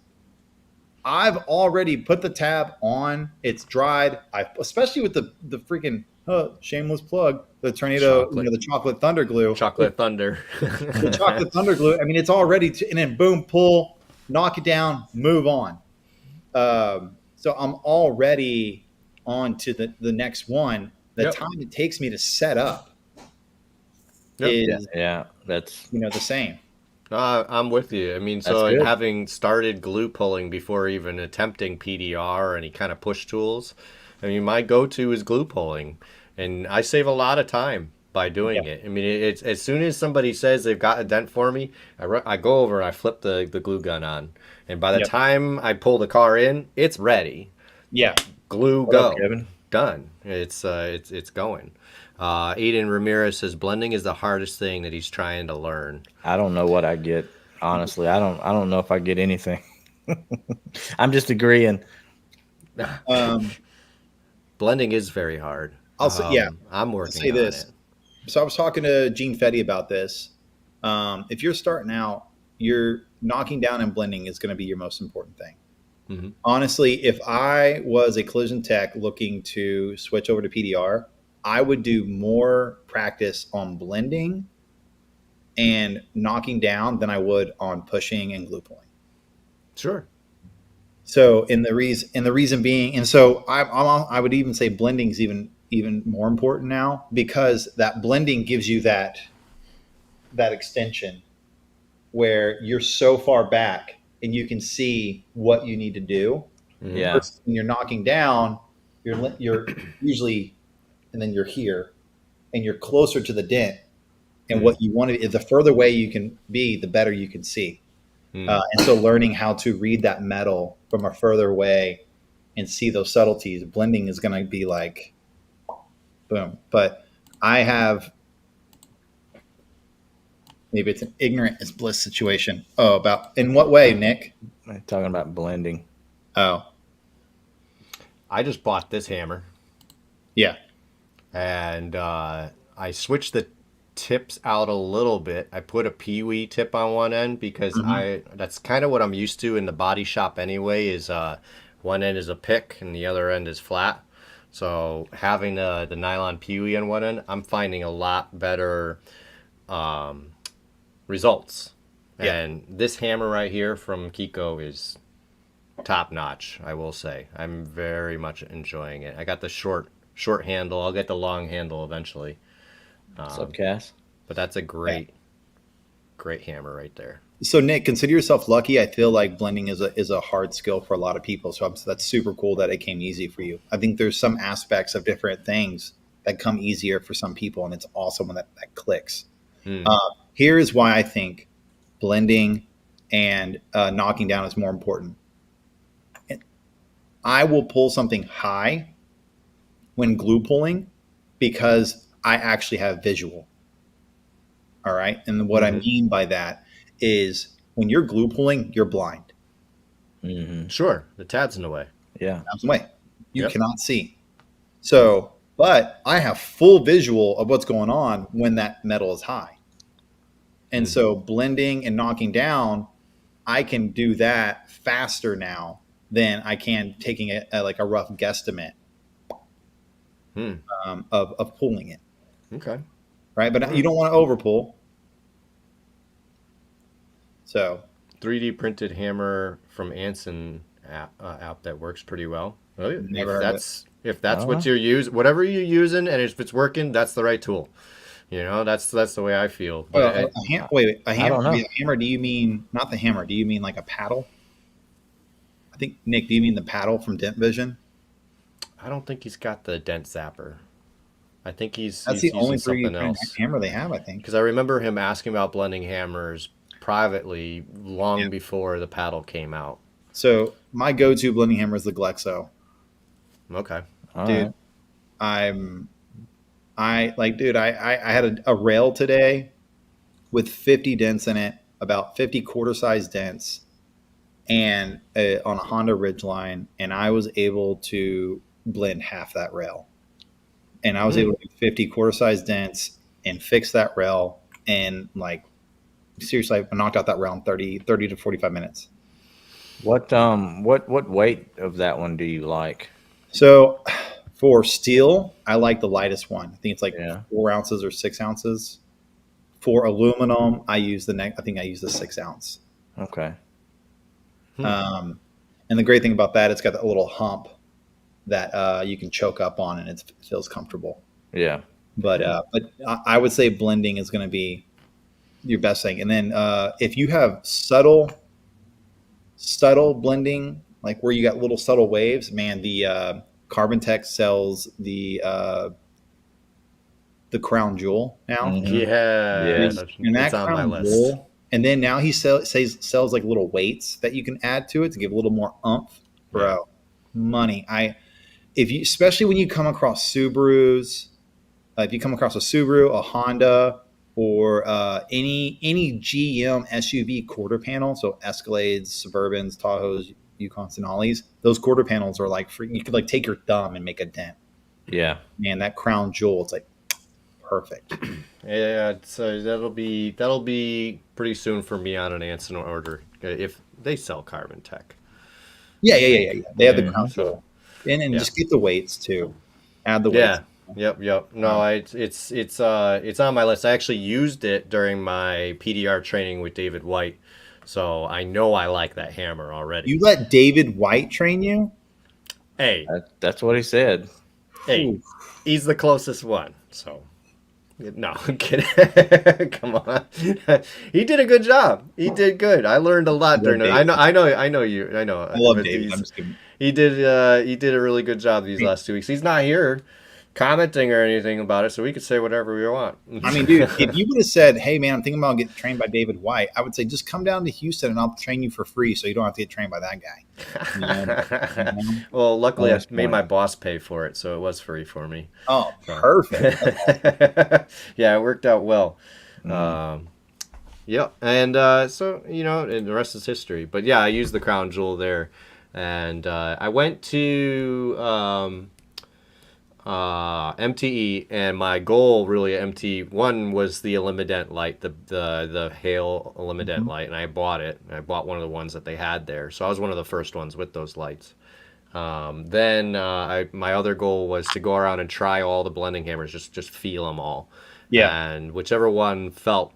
I've already put the tab on. It's dried. Especially with the freaking shameless plug, the Tornado, the chocolate thunder glue. Chocolate thunder. The chocolate thunder glue. I mean, it's all ready to, and then boom, pull, knock it down, move on. So I'm already on to the next one. The time it takes me to set up is that's the same. I'm with you. I mean, so having started glue pulling before even attempting PDR or any kind of push tools, I mean, my go-to is glue pulling, and I save a lot of time by doing it. I mean, it's as soon as somebody says they've got a dent for me, I go over and I flip the glue gun on, and by the time I pull the car in, it's ready. Yeah, glue go, done. It's going. Aiden Ramirez says blending is the hardest thing that he's trying to learn. I don't know what I get. Honestly, I don't know if I get anything. I'm just agreeing. Blending is very hard. I'm working on it. So I was talking to Gene Fetty about this. If you're starting out, you're knocking down and blending is going to be your most important thing. Mm-hmm. Honestly, if I was a collision tech looking to switch over to PDR, I would do more practice on blending and knocking down than I would on pushing and glue pulling. Sure. So, and the reason being, and so I would even say blending is even more important now, because that blending gives you that extension where you're so far back and you can see what you need to do. Yeah. Versus when you're knocking down, you're usually, and then you're here and you're closer to the dent, and what you want to, the further away you can be, the better you can see. And so learning how to read that metal from a further away and see those subtleties, blending is going to be like, boom. But I have, maybe it's an ignorant is bliss situation. Oh, about, in what way, Nick? I'm talking about blending. Oh. I just bought this hammer. Yeah. And I switched the tips out a little bit. I put a Pee-wee tip on one end because that's kind of what I'm used to in the body shop anyway, is one end is a pick and the other end is flat. So having the nylon Pee-wee on one end, I'm finding a lot better results. Yeah. And this hammer right here from Kiko is top notch, I will say. I'm very much enjoying it. I got the short handle. I'll get the long handle eventually. What's up, Cass? But that's a great hammer right there. So Nick, consider yourself lucky. I feel like blending is a hard skill for a lot of people. So that's super cool that it came easy for you. I think there's some aspects of different things that come easier for some people, and it's awesome when that clicks. Here is why I think blending and knocking down is more important. I will pull something high when glue pulling because I actually have visual. All right. And what I mean by that is when you're glue pulling, you're blind. Sure, the tad's in the way. Yeah. Out of the way. You Yep. cannot see. So, but I have full visual of what's going on when that metal is high. And so blending and knocking down, I can do that faster now than I can taking like a rough guesstimate of pulling it. Okay. Right. But you don't want to overpull. So 3D printed hammer from Anson app that works pretty well. Never heard of it. If that's what you're using, whatever you're using, and if it's working, that's the right tool. You know, that's the way I feel. But wait, a hammer? don't know. A hammer? Do you mean not the hammer? Do you mean like a paddle? I think Nick. Do you mean the paddle from Dent Vision? I don't think he's got the dent zapper. I think That's he's the only using 3D something printed else. hammer they have. I think. Because I remember him asking about blending hammers privately long before the paddle came out. So my go-to blending hammer is the Glexo. Okay. Dude, I had a rail today with 50 dents in it, about 50 quarter-size dents, and on a Honda Ridgeline, and I was able to blend half that rail. And I was able to do 50 quarter-size dents and fix that rail, and like seriously, I knocked out that rail in 30 to 45 minutes. What weight of that one do you like? So for steel, I like the lightest one. I think it's like 4 ounces or 6 ounces. For aluminum, I use I think I use the 6 ounce. Okay. And the great thing about that, it's got that little hump that you can choke up on, and it feels comfortable. Yeah. But I would say blending is going to be your best thing. And then if you have subtle blending, like where you got little subtle waves, man, the Carbon Tech sells the crown jewel now. Yeah. And that it's on my crown list. jewel, and then now he sells like little weights that you can add to it to give a little more oomph, bro. Money. Especially when you come across Subarus, if you come across a Subaru, a Honda, or any GM SUV quarter panel, so Escalades, Suburbans, Tahoes, Yukons, Denali's, those quarter panels are like free. You could like take your thumb and make a dent. Yeah. Man, that crown jewel, it's like perfect. Yeah, so that'll be pretty soon for me on an Anson order if they sell Carbon Tech. Yeah. They have the crown jewel, and just get the weights too. Add the weights. Yep. No, it's on my list. I actually used it during my PDR training with David White, so I know I like that hammer already. You let David White train you? Hey, That's what he said. hey, he's the closest one. So, no, I'm kidding. Come on, he did a good job. He did good. I learned a lot during it. I know you. I know. I love David. I'm just kidding. He did a really good job these last 2 weeks. He's not here commenting or anything about it, so we could say whatever we want. I mean, dude, if you would have said, "Hey, man, I'm thinking about getting trained by David White," I would say, just come down to Houston and I'll train you for free, so you don't have to get trained by that guy. You know? Well, luckily, I made my boss pay for it, so it was free for me. Oh, perfect. Yeah, it worked out well. Yeah, and so and the rest is history. But yeah, I used the crown jewel there, and I went to MTE, and my goal really at MTE1 was the Elimident light, the Hale Elimident light, and I bought it. I bought one of the ones that they had there, so I was one of the first ones with those lights. Then my other goal was to go around and try all the blending hammers, just feel them all. Yeah. And whichever one felt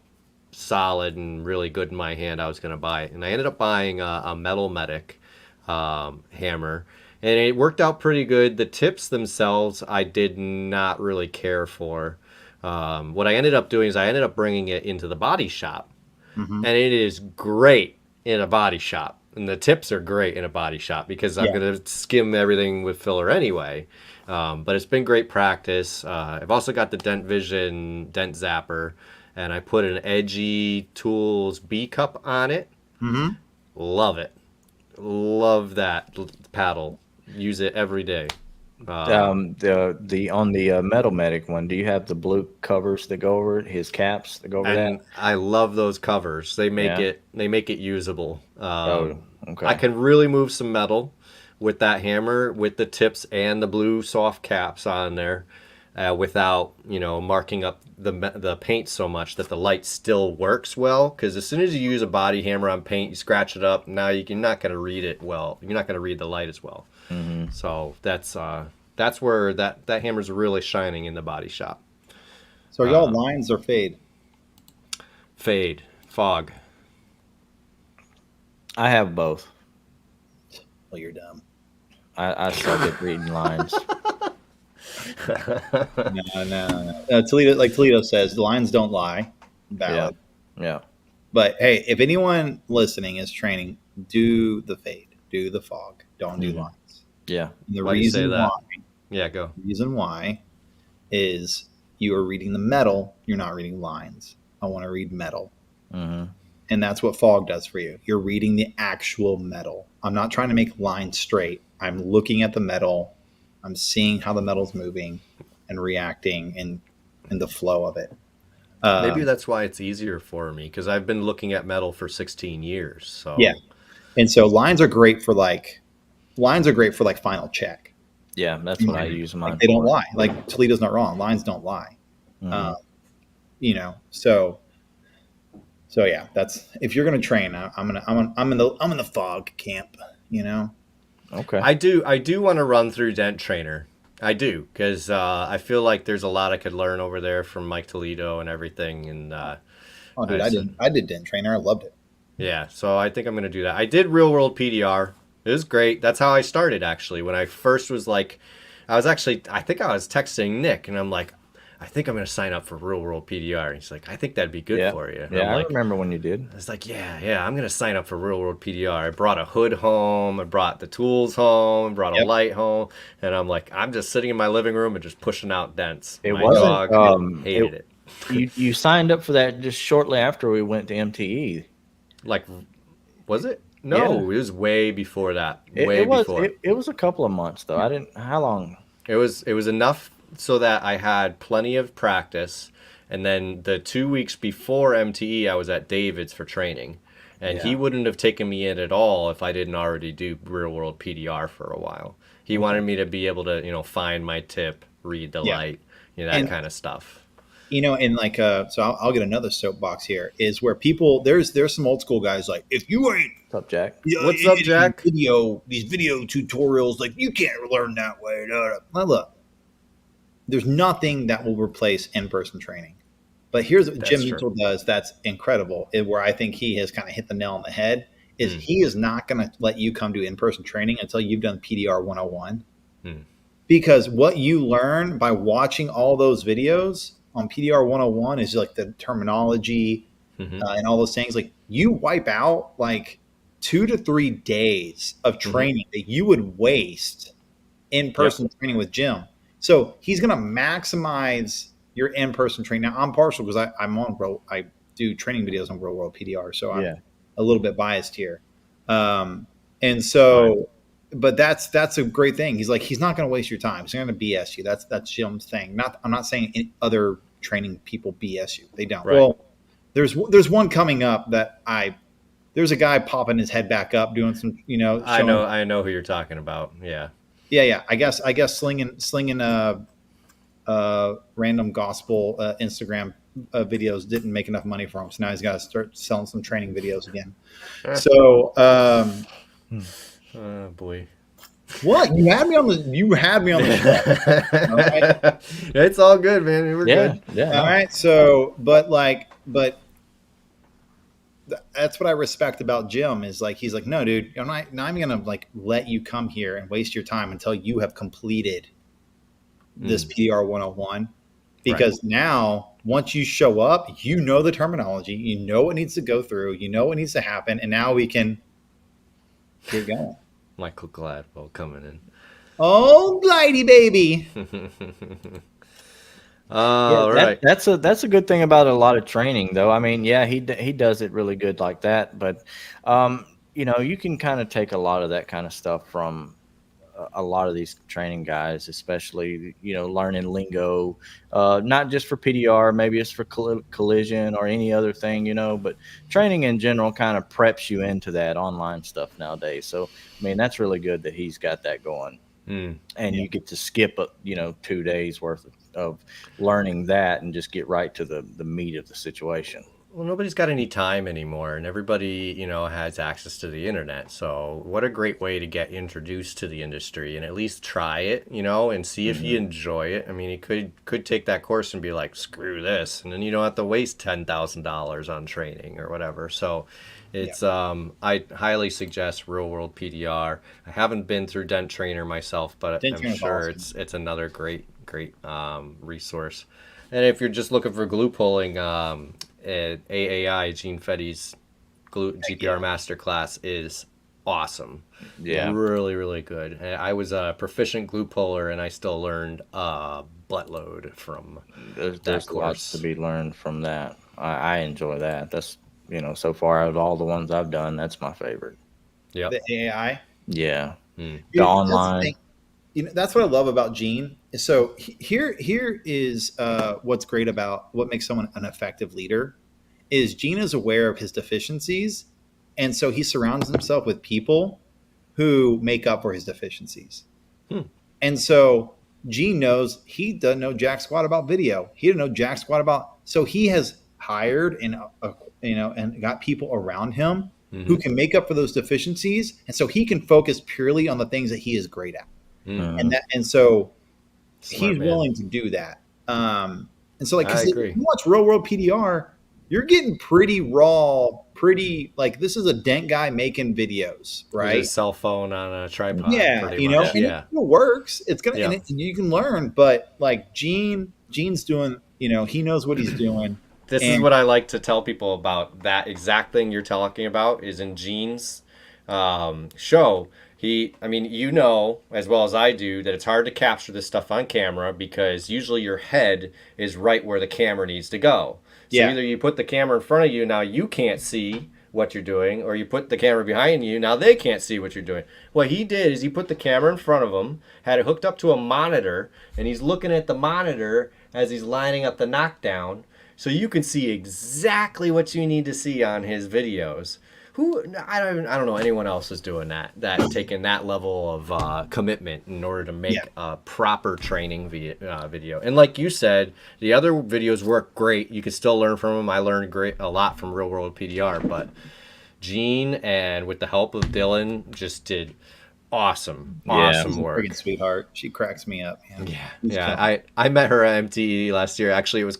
solid and really good in my hand, I was going to buy it. And I ended up buying a Metal Medic hammer. And it worked out pretty good. The tips themselves, I did not really care for. What I ended up doing is I ended up bringing it into the body shop. And it is great in a body shop. And the tips are great in a body shop because I'm going to skim everything with filler anyway. But it's been great practice. I've also got the Dent Vision Dent Zapper. And I put an Edgy Tools B cup on it. Love it. Love that paddle. Use it every day. The on the Metal Medic one, do you have the blue covers that go over it, his caps that go over and that? I love those covers. Yeah. They make it usable. Oh, I okay. can really move some metal with that hammer, with the tips and the blue soft caps on there, without marking up the paint so much that the light still works well. Because as soon as you use a body hammer on paint, you scratch it up. Now you're not going to read it well. You're not going to read the light as well. Mm-hmm. So that's where that hammer's really shining in the body shop. So are y'all lines or fade? Fade, fog. I have both. Well, you're dumb. I suck at reading lines. No. Toledo says, the lines don't lie. Valid. Yeah. But hey, if anyone listening is training, do the fade, do the fog, don't do lines. Yeah. And the Why do you say reason that? why, Yeah, go. reason why is you are reading the metal, you're not reading lines. I want to read metal. Mm-hmm. And that's what fog does for you. You're reading the actual metal. I'm not trying to make lines straight. I'm looking at the metal. I'm seeing how the metal's moving and reacting and the flow of it. Maybe that's why it's easier for me, because I've been looking at metal for 16 years. So Yeah. And so lines are great for final check. Yeah, that's what I use mine. Like, they don't for. lie. Like Toledo's not wrong. Lines don't lie. Mhm. So yeah, that's, if you're gonna train, I'm in the fog camp. Okay. I do want to run through Dent Trainer. I do, because I feel like there's a lot I could learn over there from Mike Toledo and everything. And Oh, dude, I did Dent Trainer. I loved it. yeah, so I think I'm going to do that. I did Real World PDR. It was great. That's how I started, actually. When I first was like, I think I was texting Nick, and I'm like, I think I'm going to sign up for Real World PDR. And he's like, I think that'd be good for you. And Yeah, I'm I like, remember when you did. I was like, yeah, I'm going to sign up for Real World PDR. I brought a hood home. I brought the tools home. I brought a light home. And I'm like, I'm just sitting in my living room and just pushing out dents. It My wasn't, dog hated it. You signed up for that just shortly after we went to MTE. Like, was it? No, Yeah. it was way before that. It Before. it was a couple of months though. How long? It was enough so that I had plenty of practice. And then the 2 weeks before MTE, I was at David's for training. And he wouldn't have taken me in at all if I didn't already do real world PDR for a while. He wanted me to be able to, find my tip, read the light, that kind of stuff. And like, so I'll get another soapbox here, is where people, there's some old school guys like, if you ain't, What's up, Jack? What's up, Jack? These video tutorials, like, you can't learn that way. Well, look, there's nothing that will replace in-person training. But here's what Jim Mutual does that's incredible, where I think he has kind of hit the nail on the head, is he is not going to let you come to in-person training until you've done PDR 101. Because what you learn by watching all those videos on PDR 101 is like the terminology and all those things. Like, you wipe out like 2 to 3 days of training that you would waste in-person training with Jim. So he's going to maximize your in-person training. Now, I'm partial because I do training videos on Real World PDR, so I'm a little bit biased here. And so, but that's a great thing. He's like, he's not going to waste your time. He's not going to BS you. That's Jim's thing. I'm not saying any other training people BS you. They don't. Right. Well, there's one coming up that there's a guy popping his head back up doing some, I know who you're talking about. Yeah. Yeah. I guess slinging random gospel Instagram videos didn't make enough money for him, so now he's got to start selling some training videos again. So, oh boy, what you had me on the all right? It's all good, man. We're good. Yeah. All right. So, but that's what I respect about Jim, is like, he's like, no, dude, I'm not going to like let you come here and waste your time until you have completed this PDR 101, because now once you show up, you know the terminology, you know what needs to go through, you know what needs to happen, and now we can get going. Michael Gladwell coming in. Oh, Blighty baby. Right. That's a good thing about a lot of training, though. I mean, yeah, he does it really good like that, but you can kind of take a lot of that kind of stuff from a lot of these training guys, especially, learning lingo, not just for PDR, maybe it's for collision or any other thing, but training in general kind of preps you into that online stuff nowadays. So, I mean, that's really good that he's got that going. And you get to skip, 2 days worth of learning that and just get right to the meat of the situation. Well, nobody's got any time anymore, and everybody, has access to the internet. So what a great way to get introduced to the industry and at least try it, and see if you enjoy it. I mean, you could take that course and be like, screw this, and then you don't have to waste $10,000 on training or whatever. So it's I highly suggest Real World PDR. I haven't been through Dent Trainer myself, but I'm sure awesome. it's another great resource. And if you're just looking for glue pulling, AAI, Gene Fetty's GPR Masterclass is awesome. Yeah. Really, really good. I was a proficient glue puller, and I still learned a buttload from There's lots to be learned from that. I enjoy that. That's, so far out of all the ones I've done, that's my favorite. Yeah. The AI. Yeah. Dude, The online. That's what I love about Gene. So here is what's great about what makes someone an effective leader is Gene is aware of his deficiencies, and so he surrounds himself with people who make up for his deficiencies. And so Gene knows he doesn't know jack squat about video. He didn't know jack squat about. So he has hired and and got people around him who can make up for those deficiencies, and so he can focus purely on the things that he is great at. And so he's willing to do that. And so like, if you watch Real World PDR, you're getting pretty raw, like this is a dent guy making videos, right? With a cell phone on a tripod. Yeah, it works. It's gonna, and you can learn. But like Gene's doing, he knows what he's doing. This is what I like to tell people about that exact thing you're talking about is in Gene's show. As well as I do, that it's hard to capture this stuff on camera because usually your head is right where the camera needs to go. So either you put the camera in front of you, now you can't see what you're doing, or you put the camera behind you, now they can't see what you're doing. What he did is he put the camera in front of him, had it hooked up to a monitor, and he's looking at the monitor as he's lining up the knockdown, so you can see exactly what you need to see on his videos. I don't know anyone else is doing that taking that level of commitment in order to make a proper training video. And like you said, the other videos work great. You can still learn from them. I learned a lot from Real World PDR, but Gene, and with the help of Dylan, just did awesome work. Freaking sweetheart. She cracks me up. I met her at MTE last year. Actually, it was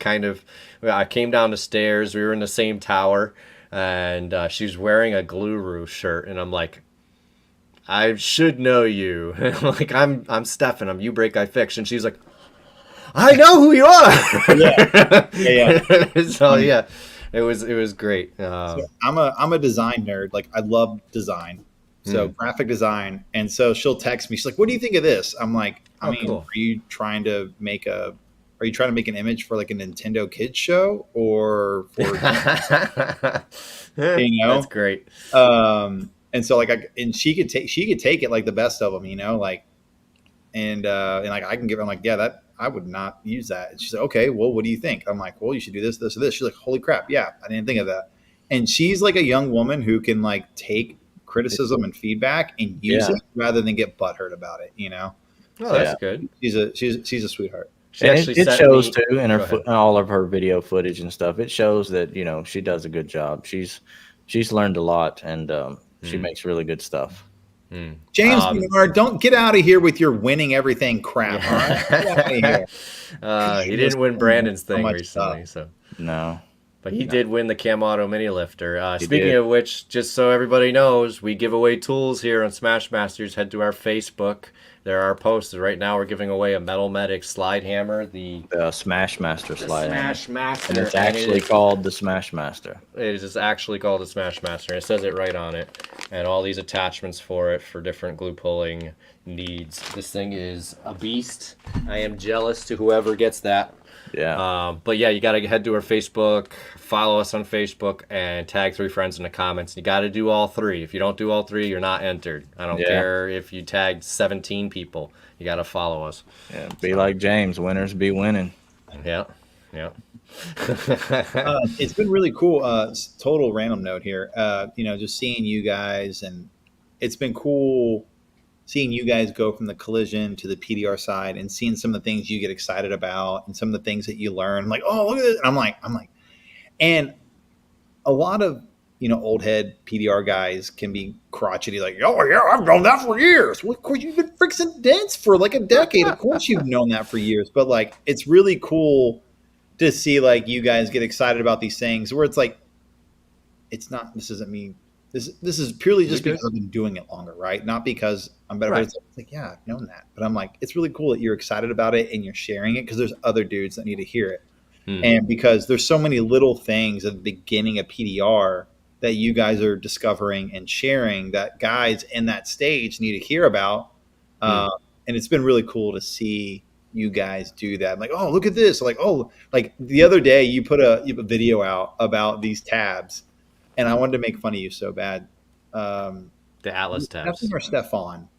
I came down the stairs. We were in the same tower. And she was wearing a Gluru shirt, and I'm like, I should know you. Like, I'm Stefan. I'm You Break, I Fix. And she's like, I know who you are. So it was great. So I'm a design nerd. Like, I love design. So graphic design. And so she'll text me. She's like, what do you think of this? I'm like, cool. Are you trying to make an image for like a Nintendo kids show or for That's great. And so like she could take it like the best of them, like and like I can give her, I'm like, that I would not use that. And she said, okay, well, what do you think? I'm like, well, you should do this, this, or this. She's like, holy crap, yeah, I didn't think of that. And she's like a young woman who can like take criticism and feedback and use it rather than get butthurt about it, Oh, that's good. She's a sweetheart. It shows too in all of her video footage and stuff. It shows that she does a good job. She's learned a lot, and she makes really good stuff. James Bernard, don't get out of here with your winning everything crap. All right? Get out of here. He didn't win Brandon's thing recently, so no. But he did win the Cam Auto Mini Lifter. Speaking of which, just so everybody knows, we give away tools here on Smash Masters. Head to our Facebook. There are posts. Right now we're giving away a Metal Medic slide hammer. The Smash Master slide hammer. Smash Master. And it's actually called the Smash Master. It is actually called the Smash Master. It says it right on it. And all these attachments for it for different glue pulling needs. This thing is a beast. I am jealous to whoever gets that. Yeah. But yeah, you got to head to our Facebook, follow us on Facebook, and tag 3 friends in the comments. You got to do all 3. If you don't do all 3, you're not entered. I don't care if you tagged 17 people. You got to follow us. Yeah. Be like James. Winners be winning. Yeah. Yeah. It's been really cool. Total random note here. Just seeing you guys, and it's been cool seeing you guys go from the collision to the PDR side and seeing some of the things you get excited about and some of the things that you learn. Like, oh, look at this. I'm like, and a lot of old head PDR guys can be crotchety, like, oh yeah, I've known that for years. Well, of course, you've been fixing dents for like a decade. Of course, you've known that for years. But like, it's really cool to see like you guys get excited about these things where it's like, it's not. This isn't me. This is purely just because I've been doing it longer, right? Not because I'm better. Right. It's like, yeah, I've known that, but I'm like, it's really cool that you're excited about it and you're sharing it because there's other dudes that need to hear it, and because there's so many little things at the beginning of PDR that you guys are discovering and sharing that guys in that stage need to hear about, and it's been really cool to see you guys do that. Like, oh, look at this! Like, oh, like the other day you put a video out about these tabs. And I wanted to make fun of you so bad. The Atlas tabs. Stefan or Stefan?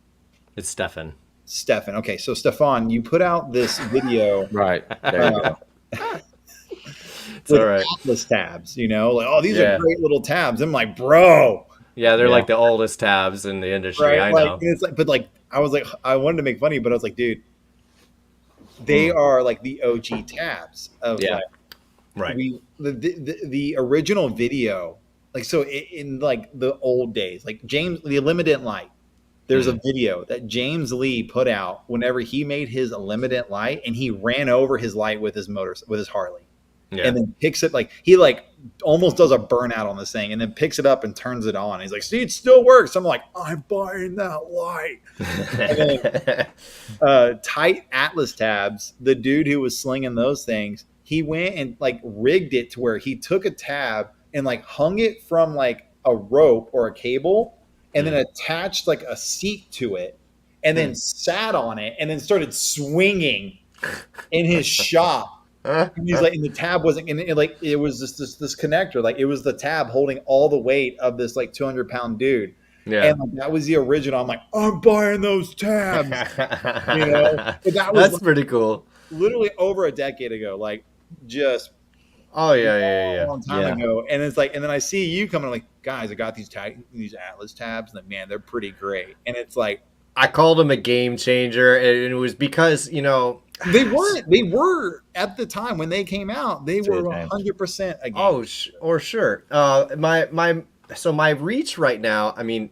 It's Stefan. Stefan. Okay, so Stefan, you put out this video. Right. There you go. It's all right. Atlas tabs, like, oh, these are great little tabs. I'm like, bro. Yeah, they're like the oldest tabs in the industry. Right? I know. It's like, but like, I was like, I wanted to make fun of you, but I was like, dude, they are like the OG tabs of right. The original video. Like, so in like the old days, like James, the Illimitant Light, there's a video that James Lee put out whenever he made his Illimitant Light and he ran over his light with his Harley. Yeah. And then picks it, like he like almost does a burnout on this thing and then picks it up and turns it on. He's like, see, it still works. I'm like, I'm buying that light. And then tight Atlas tabs, the dude who was slinging those things, he went and like rigged it to where he took a tab and like hung it from like a rope or a cable and then attached like a seat to it and then sat on it and then started swinging in his shop. And he's like, and the tab wasn't, and it was this connector, like it was the tab holding all the weight of this like 200-pound dude. Yeah. And like, that was the original. I'm like, I'm buying those tabs. That's pretty cool. Literally over a decade ago, like just. Oh yeah. A long time ago, and it's like, and then I see you coming, like, guys, I got these Atlas tabs, and like, man, they're pretty great. And it's like, I called them a game changer, and it was because they were at the time when they came out, they were 100% a game. Oh, sure. My reach right now, I mean,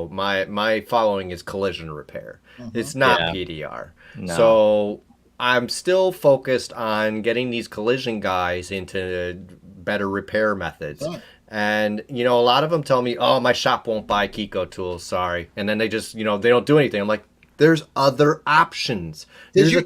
my following is collision repair. It's not PDR. No. So I'm still focused on getting these collision guys into better repair methods. Right. And, a lot of them tell me, oh, my shop won't buy Kiko tools, sorry. And then they just, they don't do anything. I'm like, there's other options. Does your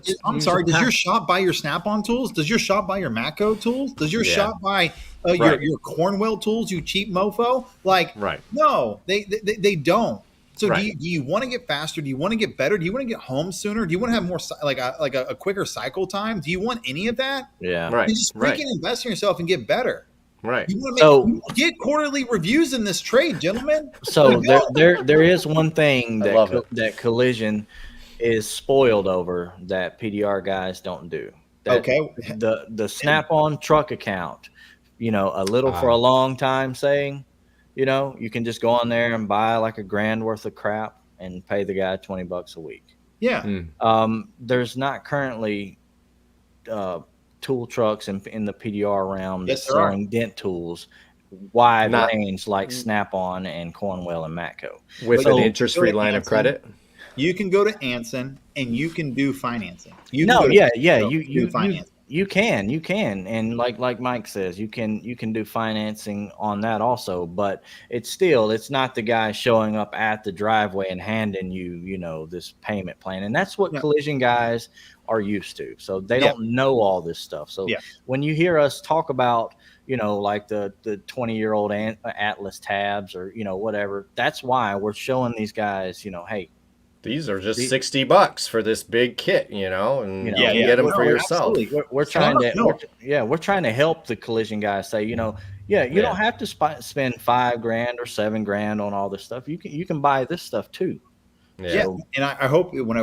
shop buy your Snap-on tools? Does your shop buy your Matco tools? Does your shop buy your Cornwell tools, you cheap mofo? Like, no, they don't. So do you want to get faster? Do you want to get better? Do you want to get home sooner? Do you want to have more like a quicker cycle time? Do you want any of that? Yeah, right. You just freaking invest in yourself and get better. Right. You want to get quarterly reviews in this trade, gentlemen. So there is one thing that collision is spoiled over that PDR guys don't do. The Snap-on truck account, a little for a long time saying. You can just go on there and buy like $1,000 worth of crap and pay the guy $20 a week. Yeah. There's not currently tool trucks in the PDR realm that's selling dent tools wide range like Snap-on and Cornwell and Matco. With an interest-free line of credit? You can go to Anson and you can do financing. You can, and like Mike says, you can do financing on that also, but it's not the guy showing up at the driveway and handing you this payment plan, and that's what collision guys are used to. So they don't know all this stuff. So when you hear us talk about like the 20-year-old Atlas tabs or whatever, that's why we're showing these guys, hey, these are just $60 for this big kit, and you know, can get them for yourself. Absolutely. We're trying to we're trying to help the collision guys say, you don't have to spend $5,000 or $7,000 on all this stuff. You can buy this stuff too. Yeah, and I hope when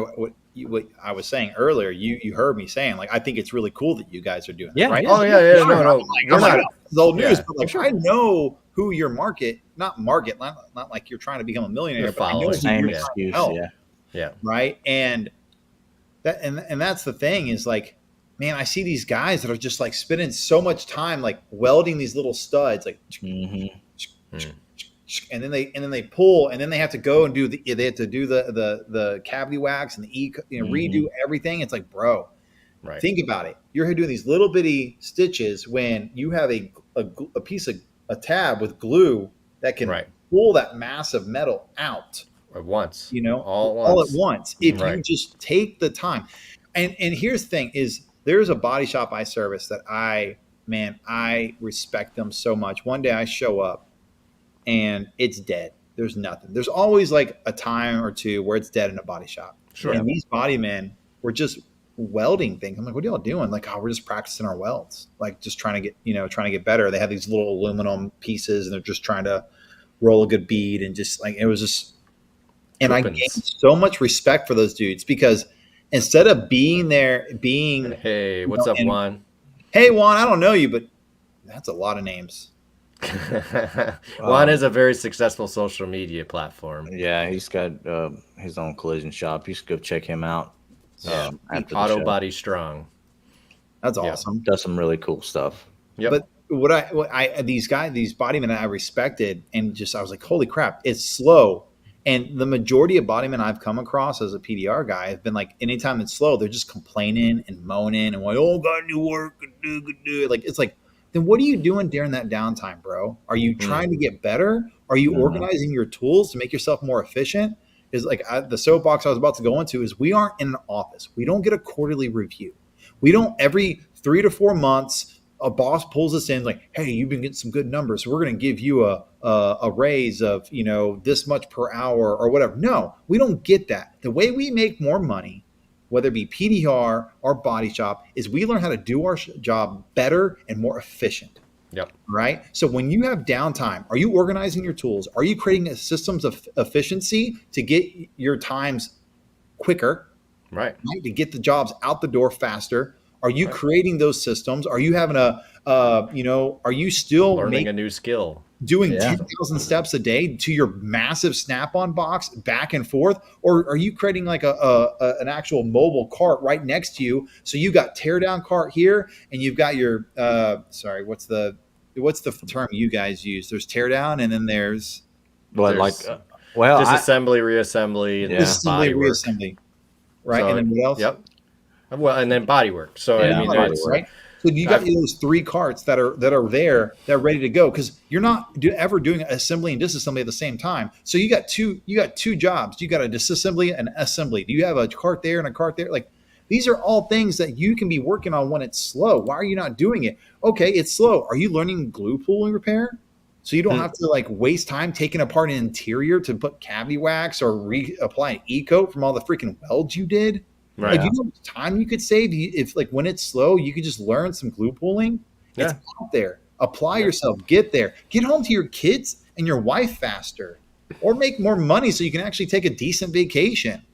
what I was saying earlier, you heard me saying, like, I think it's really cool that you guys are doing that, right? Oh yeah, no, we're not. It's old news, but like, I know who your not like you're trying to become a millionaire, but I know who same you're excuse, trying to help, right? And that's the thing is, like, man, I see these guys that are just like spending so much time like welding these little studs, like. And then they pull, and then they have to go and do the cavity wax and the redo everything. It's like, bro, think about it. You're doing these little bitty stitches when you have a piece of a tab with glue that can pull that massive metal out at once. All at once. If you just take the time. And here's the thing: is there's a body shop I service that I respect them so much. One day I show up, and it's dead. There's nothing. There's always like a time or two where it's dead in a body shop. Sure. And these body men were just welding things. I'm like, what are y'all doing? Like, we're just practicing our welds. Like, just trying to get better. They have these little aluminum pieces, and they're just trying to roll a good bead, and just like, it was just, and I gained so much respect for those dudes, because instead of being there, hey, what's up, Juan? Hey, Juan, I don't know you, but that's a lot of names. Juan is a very successful social media platform. Yeah, he's got his own collision shop. You should go check him out. Auto Body Strong. That's awesome. Does some really cool stuff. But these bodymen I respected, and just I was like, holy crap, it's slow. And the majority of bodymen I've come across as a PDR guy have been like, anytime it's slow, they're just complaining and moaning and like, oh, got new work, do. Like, it's like, then what are you doing during that downtime, bro? Are you trying to get better? Are you organizing your tools to make yourself more efficient? Is like the soapbox I was about to go into is, we aren't in an office. We don't get a quarterly review. We don't, every 3 to 4 months, a boss pulls us in like, hey, you've been getting some good numbers, so we're going to give you a raise of, this much per hour or whatever. No, we don't get that. The way we make more money, whether it be PDR or body shop, is we learn how to do our job better and more efficient. Yep. Right. So when you have downtime, are you organizing your tools? Are you creating systems of efficiency to get your times quicker? Right. To get the jobs out the door faster? Are you creating those systems? Are you having are you still learning a new skill? Doing 10,000 steps a day to your massive Snap-on box back and forth? Or are you creating like an actual mobile cart right next to you? So you got tear down cart here, and you've got your, what's the term you guys use? There's tear down, and then there's disassembly, reassembly, and reassembly. Right. So, and then what else? Yep. Well, and then body work. So right. So you got those 3 carts that are there, that are ready to go, because you're not ever doing assembly and disassembly at the same time. So you got two jobs. You got a disassembly and assembly. Do you have a cart there and a cart there? Like, these are all things that you can be working on when it's slow. Why are you not doing it? Okay, it's slow. Are you learning glue pooling repair? So you don't have to like waste time taking apart an interior to put cavity wax or reapply an e-coat from all the freaking welds you did. Right. Like, you know how much time you could save if, like, when it's slow, you could just learn some glue pulling. Yeah. It's out there. Apply yourself. Get there. Get home to your kids and your wife faster, or make more money so you can actually take a decent vacation.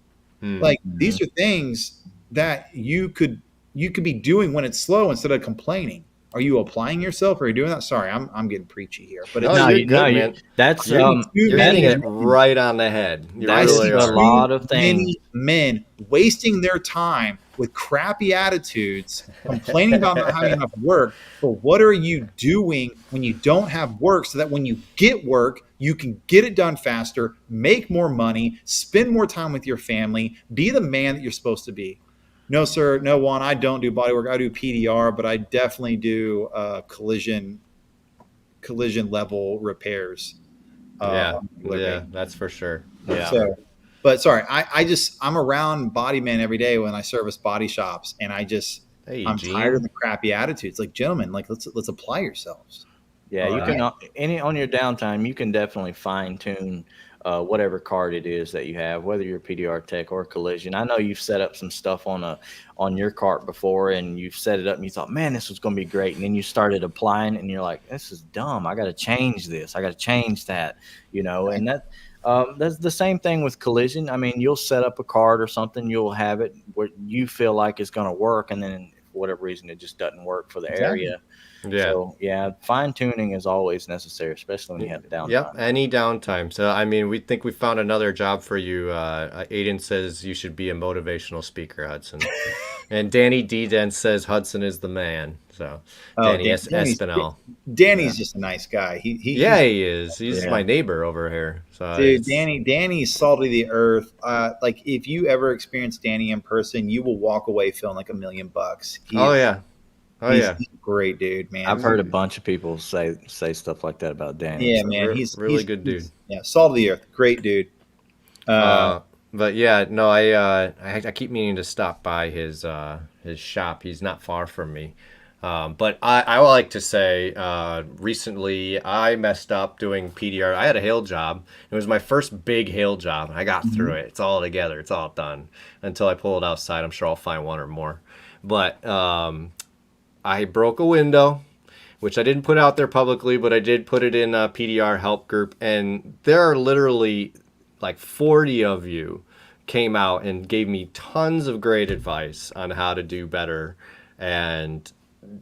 Like, these are things that you could be doing when it's slow instead of complaining. Are you applying yourself? Or are you doing that? Sorry, I'm getting preachy here, but you're good, man. That's you're hitting it right on the head. That's really a lot of things. Many men wasting their time with crappy attitudes, complaining about not having enough work. But what are you doing when you don't have work, so that when you get work, you can get it done faster, make more money, spend more time with your family, be the man that you're supposed to be? No, sir. No, Juan, I don't do bodywork. I do PDR, but I definitely do collision level repairs. That's for sure. Yeah. So, but sorry, I'm around body men every day when I service body shops, and I'm tired of the crappy attitudes. Like, gentlemen, like, let's apply yourselves. Yeah, you can on your downtime, you can definitely fine tune whatever cart it is that you have, whether you're PDR tech or collision. I know you've set up some stuff on your cart before, and you've set it up and you thought, man, this was going to be great. And then you started applying and you're like, this is dumb. I got to change this. I got to change that, and that's the same thing with collision. I mean, you'll set up a cart or something, you'll have it where you feel like it's going to work, and then for whatever reason, it just doesn't work for the area. Yeah. So fine tuning is always necessary, especially when you have downtime. Yep, any downtime. So I mean, we think we found another job for you. Aiden says you should be a motivational speaker, Hudson, and Danny D. Den says Hudson is the man. So Danny Espinel. Danny's just a nice guy. He is. He's my neighbor over here. So dude, Danny's salty of the earth. Like if you ever experience Danny in person, you will walk away feeling like $1 million. He's a great dude, man. I've heard a bunch of people say stuff like that about Danny. Yeah, man, he's really good dude. Salt of the earth, great dude. But yeah, no, I keep meaning to stop by his shop. He's not far from me. But I would like to say, recently I messed up doing PDR. I had a hail job. It was my first big hail job. I got through it. It's all together. It's all done until I pull it outside. I'm sure I'll find one or more. But I broke a window, which I didn't put out there publicly, but I did put it in a PDR help group. And there are literally like 40 of you came out and gave me tons of great advice on how to do better. And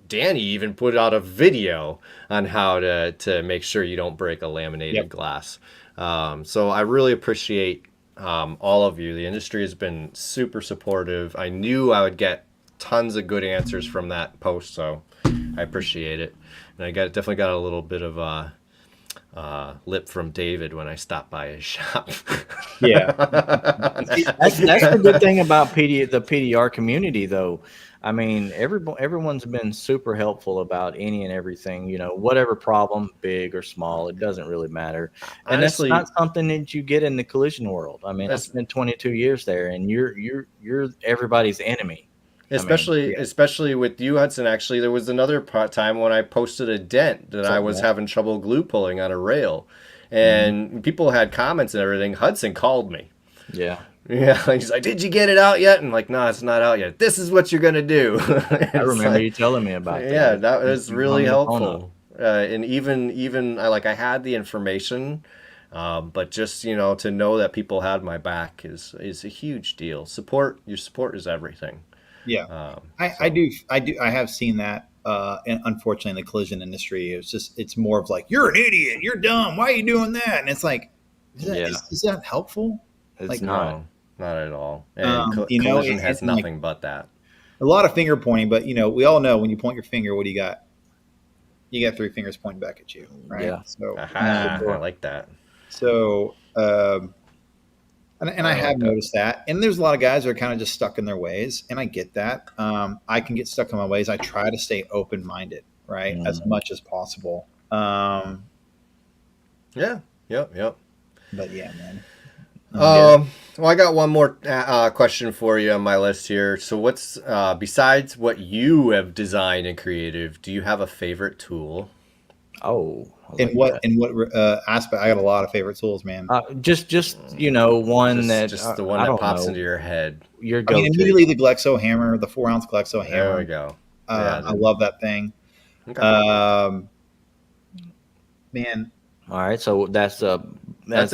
Danny even put out a video on how to make sure you don't break a laminated glass. So I really appreciate all of you. The industry has been super supportive. I knew I would get tons of good answers from that post, so I appreciate it. And I definitely got a little bit of lip from David when I stopped by his shop. Yeah, that's the good thing about the PDR community, though. I mean, everyone's been super helpful about any and everything. Whatever problem, big or small, it doesn't really matter. And honestly, that's not something that you get in the collision world. I mean, I spent 22 years there, and you're everybody's enemy. Especially with you, Hudson. Actually, there was another time when I posted a dent that I was having trouble glue pulling on a rail, and people had comments and everything. Hudson called me. Yeah, he's like, "Did you get it out yet?" And I'm like, "No, it's not out yet. This is what you're gonna do." I remember you telling me about that. Yeah, that was really helpful. And even I had the information, but just to know that people had my back is a huge deal. Your support is everything. Yeah, I have seen that. And unfortunately, in the collision industry, it's more of like, you're an idiot, you're dumb, why are you doing that? And it's like, is that helpful? It's not at all. And collision has nothing but that. A lot of finger pointing, but we all know when you point your finger, what do you got? You got 3 fingers pointing back at you, right? Yeah. So I like that. So. And I have noticed that. And there's a lot of guys that are kind of just stuck in their ways. And I get that. I can get stuck in my ways. I try to stay open-minded, right, as much as possible. Yep. But yeah, man. Well, I got one more question for you on my list here. So what's, besides what you have designed and creative, do you have a favorite tool? Oh. In what aspect? I got a lot of favorite tools, man. Just one just the one that pops into your head. Immediately the Glexo hammer, the 4-ounce Glexo hammer. There we go. I love that thing. Okay. Man. All right, so that's a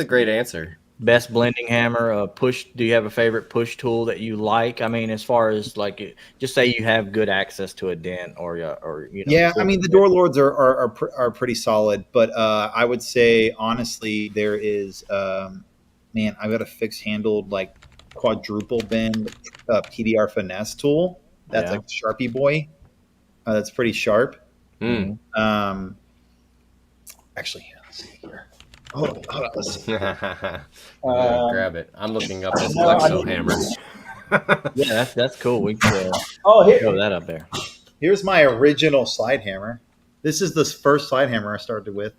great answer. Best blending hammer. Push. Do you have a favorite push tool that you like? I mean, as far as like, just say you have good access to a dent, or Yeah, I mean, the door lords are pretty solid, but I would say honestly, there is, I've got a fixed handled like quadruple bend PDR finesse tool. That's like a Sharpie boy. That's pretty sharp. Mm. Actually, let's see here. Hold on, let's see. Grab it. I'm looking up this Glexo hammer. Yeah, that's cool. We can throw that up there. Here's my original slide hammer. This is the first slide hammer I started with.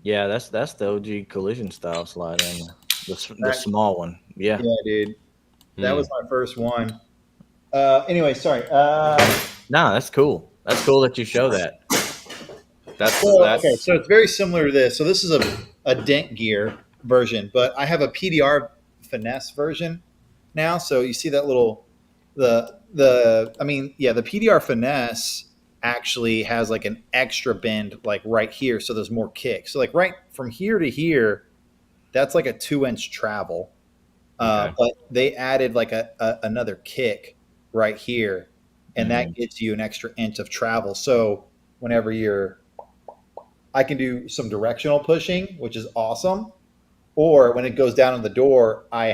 Yeah, that's the OG collision style slide hammer. The small one. Yeah. Yeah, dude. That was my first one. Anyway, sorry. No, that's cool. That's cool that you show that. Okay, so it's very similar to this. So this is a dent gear. version, but I have a PDR finesse version now. So you see that little the PDR finesse actually has like an extra bend like right here, so there's more kick. So like right from here to here, that's like a 2-inch travel. Okay. But they added like another kick right here, and that gives you an extra inch of travel. So whenever I can do some directional pushing, which is awesome. Or when it goes down in the door, I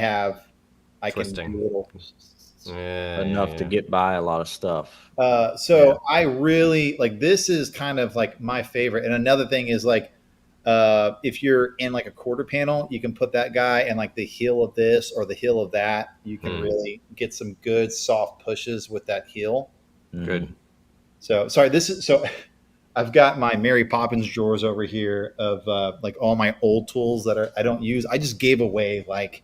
can Twisting. do a little. enough to get by a lot of stuff. I really like, this is kind of like my favorite. And another thing is like, if you're in like a quarter panel, you can put that guy in like the heel of this or the heel of that. You can really get some good soft pushes with that heel. Good. So sorry, I've got my Mary Poppins drawers over here of like all my old tools that I don't use. I just gave away like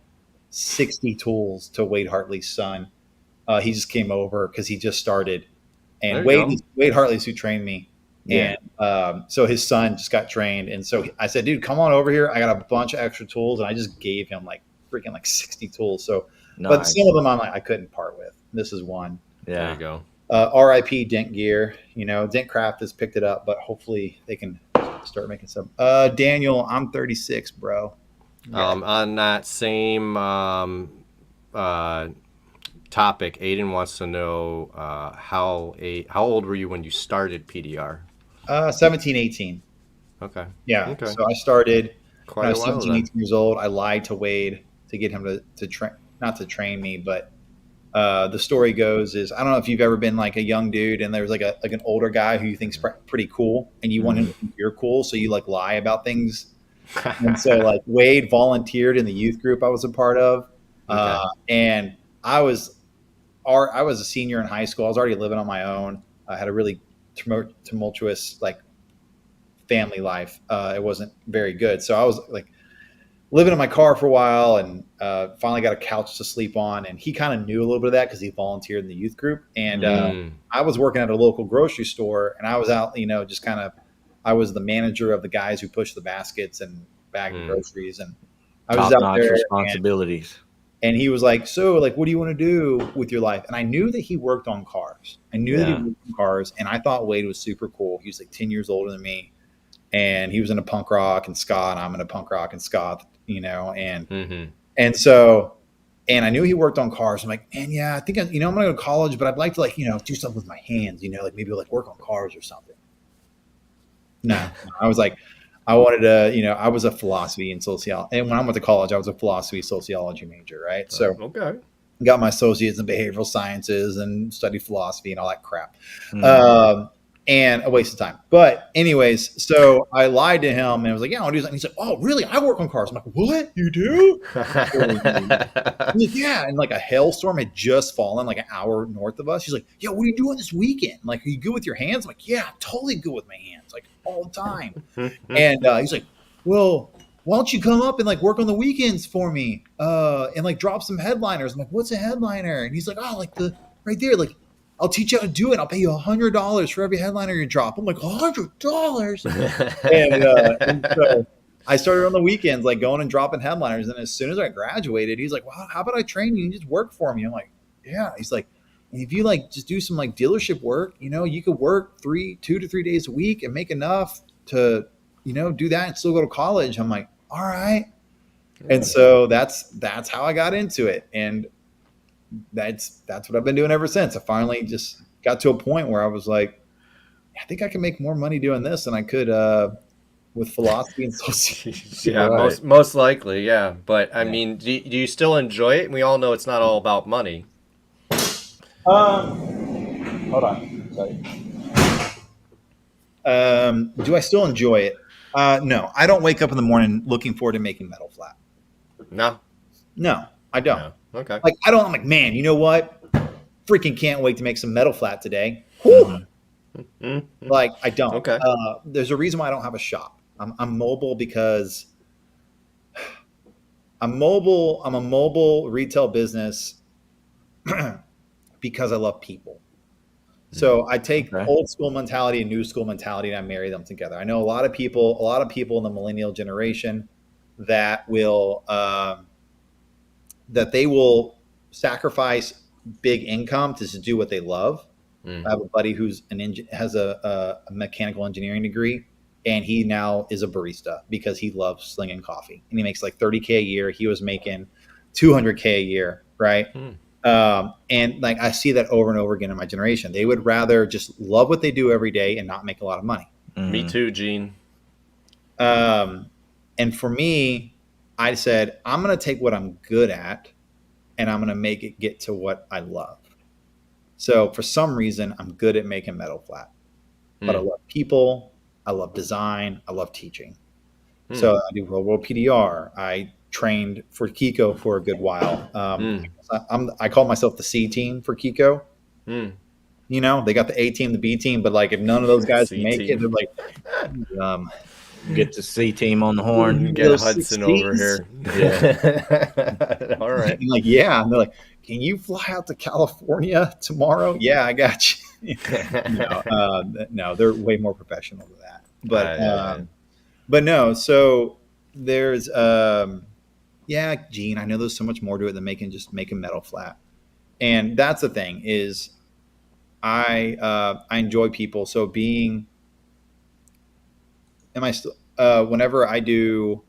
60 tools to Wade Hartley's son. He just came over because he just started, and Wade Hartley's who trained me. Yeah. And so his son just got trained, and so I said, "Dude, come on over here. I got a bunch of extra tools," and I just gave him like freaking like 60 tools. So, but some of them I couldn't part with. This is one. Yeah. There you go. RIP Dent Gear. Dent Craft has picked it up, but hopefully they can start making some. Daniel, I'm 36, bro. Yeah. On that same topic, Aiden wants to know how old were you when you started PDR? 17, 18. Okay. Yeah. Okay. So I started when I was 17, then. 18 years old. I lied to Wade to get him to train, not to train me, but the story goes is, I don't know if you've ever been like a young dude and there's like an older guy who you think's pretty cool, and you want him to think you're cool, so you like lie about things. And so like Wade volunteered in the youth group I was a part of, and I was a senior in high school. I was already living on my own. I had a really tumultuous like family life. It wasn't very good, so I was like living in my car for a while, and finally got a couch to sleep on. And he kind of knew a little bit of that because he volunteered in the youth group. And I was working at a local grocery store, and I was out, just kind of, I was the manager of the guys who push the baskets and bag the groceries. And I was out there. Responsibilities. And he was like, "So, like, what do you want to do with your life?" And I knew that he worked on cars. And I thought Wade was super cool. He was like 10 years older than me. And he was into punk rock and ska, and I'm into punk rock and ska, and so, and I knew he worked on cars. I'm like, man, yeah, I think I'm going to go to college, but I'd like to do something with my hands, like maybe like work on cars or something. No, I was like, I wanted to, I was a philosophy and sociology. And when I went to college, I was a philosophy sociology major. Right. So, got my associates in behavioral sciences and studied philosophy and all that crap. And a waste of time. But anyways, so I lied to him and I was like, "Yeah, I'll do something." He's like, "Oh, really? I work on cars." I'm like, "What? You do?" He's like, "Yeah." And like a hailstorm had just fallen like an hour north of us. He's like, "Yeah, what are you doing this weekend? Like, are you good with your hands?" I'm like, "Yeah, I'm totally good with my hands, like all the time." And he's like, "Well, why don't you come up and like work on the weekends for me and like drop some headliners?" I'm like, "What's a headliner?" And he's like, "Oh, like the right there, like I'll teach you how to do it. I'll pay you $100 for every headliner you drop." I'm like, $100? And so I started on the weekends, like going and dropping headliners. And as soon as I graduated, he's like, "Well, how about I train you and just work for me?" I'm like, "Yeah." He's like, "And if you like just do some like dealership work, you could work 2 to 3 days a week and make enough to, do that and still go to college." I'm like, "All right." And so that's how I got into it. And that's what I've been doing ever since. I finally just got to a point where I was like, I think I can make more money doing this than I could with philosophy and sociology. Yeah, right. most likely, yeah. But I mean, do you still enjoy it? We all know it's not all about money. Hold on. Sorry. Do I still enjoy it? No, I don't wake up in the morning looking forward to making metal flat. No, I don't. No. Okay. Like, I'm like, man, you know what? Freaking can't wait to make some metal flat today. Like, I don't. Okay. There's a reason why I don't have a shop. I'm mobile because I'm mobile. I'm a mobile retail business because I love people. So I take old school mentality and new school mentality and I marry them together. I know a lot of people in the millennial generation, that will that they will sacrifice big income to just do what they love. I have a buddy who's has a mechanical engineering degree, and he now is a barista because he loves slinging coffee, and he makes like $30K a year. He was making $200K a year, right? And like I see that over and over again in my generation. They would rather just love what they do every day and not make a lot of money. Me too, Gene. And for me, I said, I'm going to take what I'm good at and I'm going to make it get to what I love. So for some reason, I'm good at making metal flat, but I love people. I love design. I love teaching. So I do real world PDR. I trained for Kiko for a good while. I call myself the C team for Kiko. You know, they got the A team, the B team, but like if none of those guys can make it, they're like, get the C team on the horn. Get Hudson over here. Yeah. All right. And like, yeah. And they're like, can you fly out to California tomorrow? Yeah, I got you. No, they're way more professional than that. But no, so there's Gene, I know there's so much more to it than making metal flat. And that's the thing is I enjoy people. So whenever I do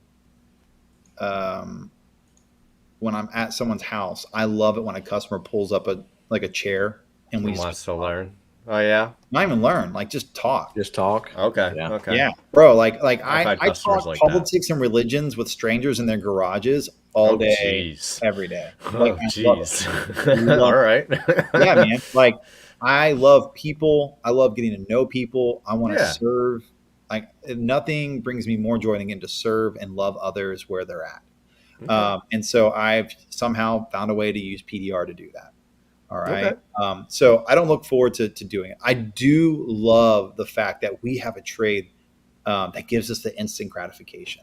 when I'm at someone's house, I love it when a customer pulls up a chair and we wants to learn. Oh yeah. Not even learn, like just talk. Okay. Yeah. Okay. Yeah, bro. Like I talk like politics and religions with strangers in their garages all day, every day. Like, jeez. All right. Yeah, man. Like I love people. I love getting to know people. I want to serve. Like nothing brings me more joy than getting to serve and love others where they're at. Okay. And so I've somehow found a way to use PDR to do that. All right. Okay. So I don't look forward to doing it. I do love the fact that we have a trade that gives us the instant gratification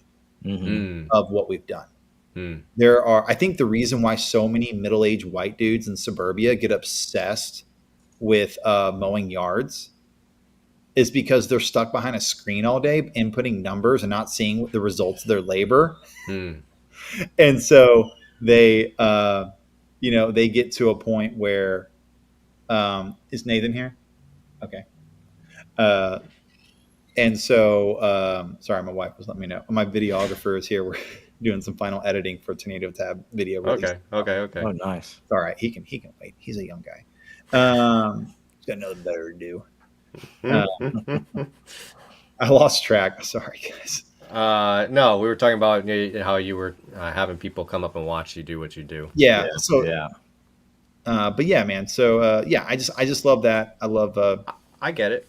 of what we've done. I think the reason why so many middle-aged white dudes in suburbia get obsessed with mowing yards is because they're stuck behind a screen all day inputting numbers and not seeing the results of their labor. And so they they get to a point where is Nathan here? Okay. And so sorry, my wife was letting me know. My videographer is here. We're doing some final editing for Tornado Tab video release. Okay. Oh, nice. It's all right. He can wait. He's a young guy. He's got nothing better to do. I lost track. Sorry, guys. No, we were talking about how you were having people come up and watch you do what you do. Yeah. But yeah, man. So I just love that. I love. I get it.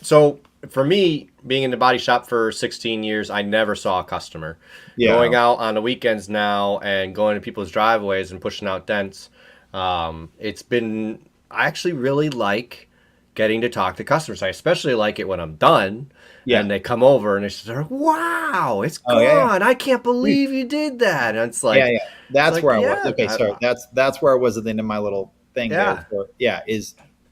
So for me, being in the body shop for 16 years, I never saw a customer. Going out on the weekends now and going to people's driveways and pushing out dents. I actually really like getting to talk to customers. I especially like it when I'm done. Yeah. And they come over and they're like, wow, it's gone. Yeah. I can't believe you did that. And it's like, that's where I was. Okay, sorry. That's where I was at the end of my little thing. Yeah.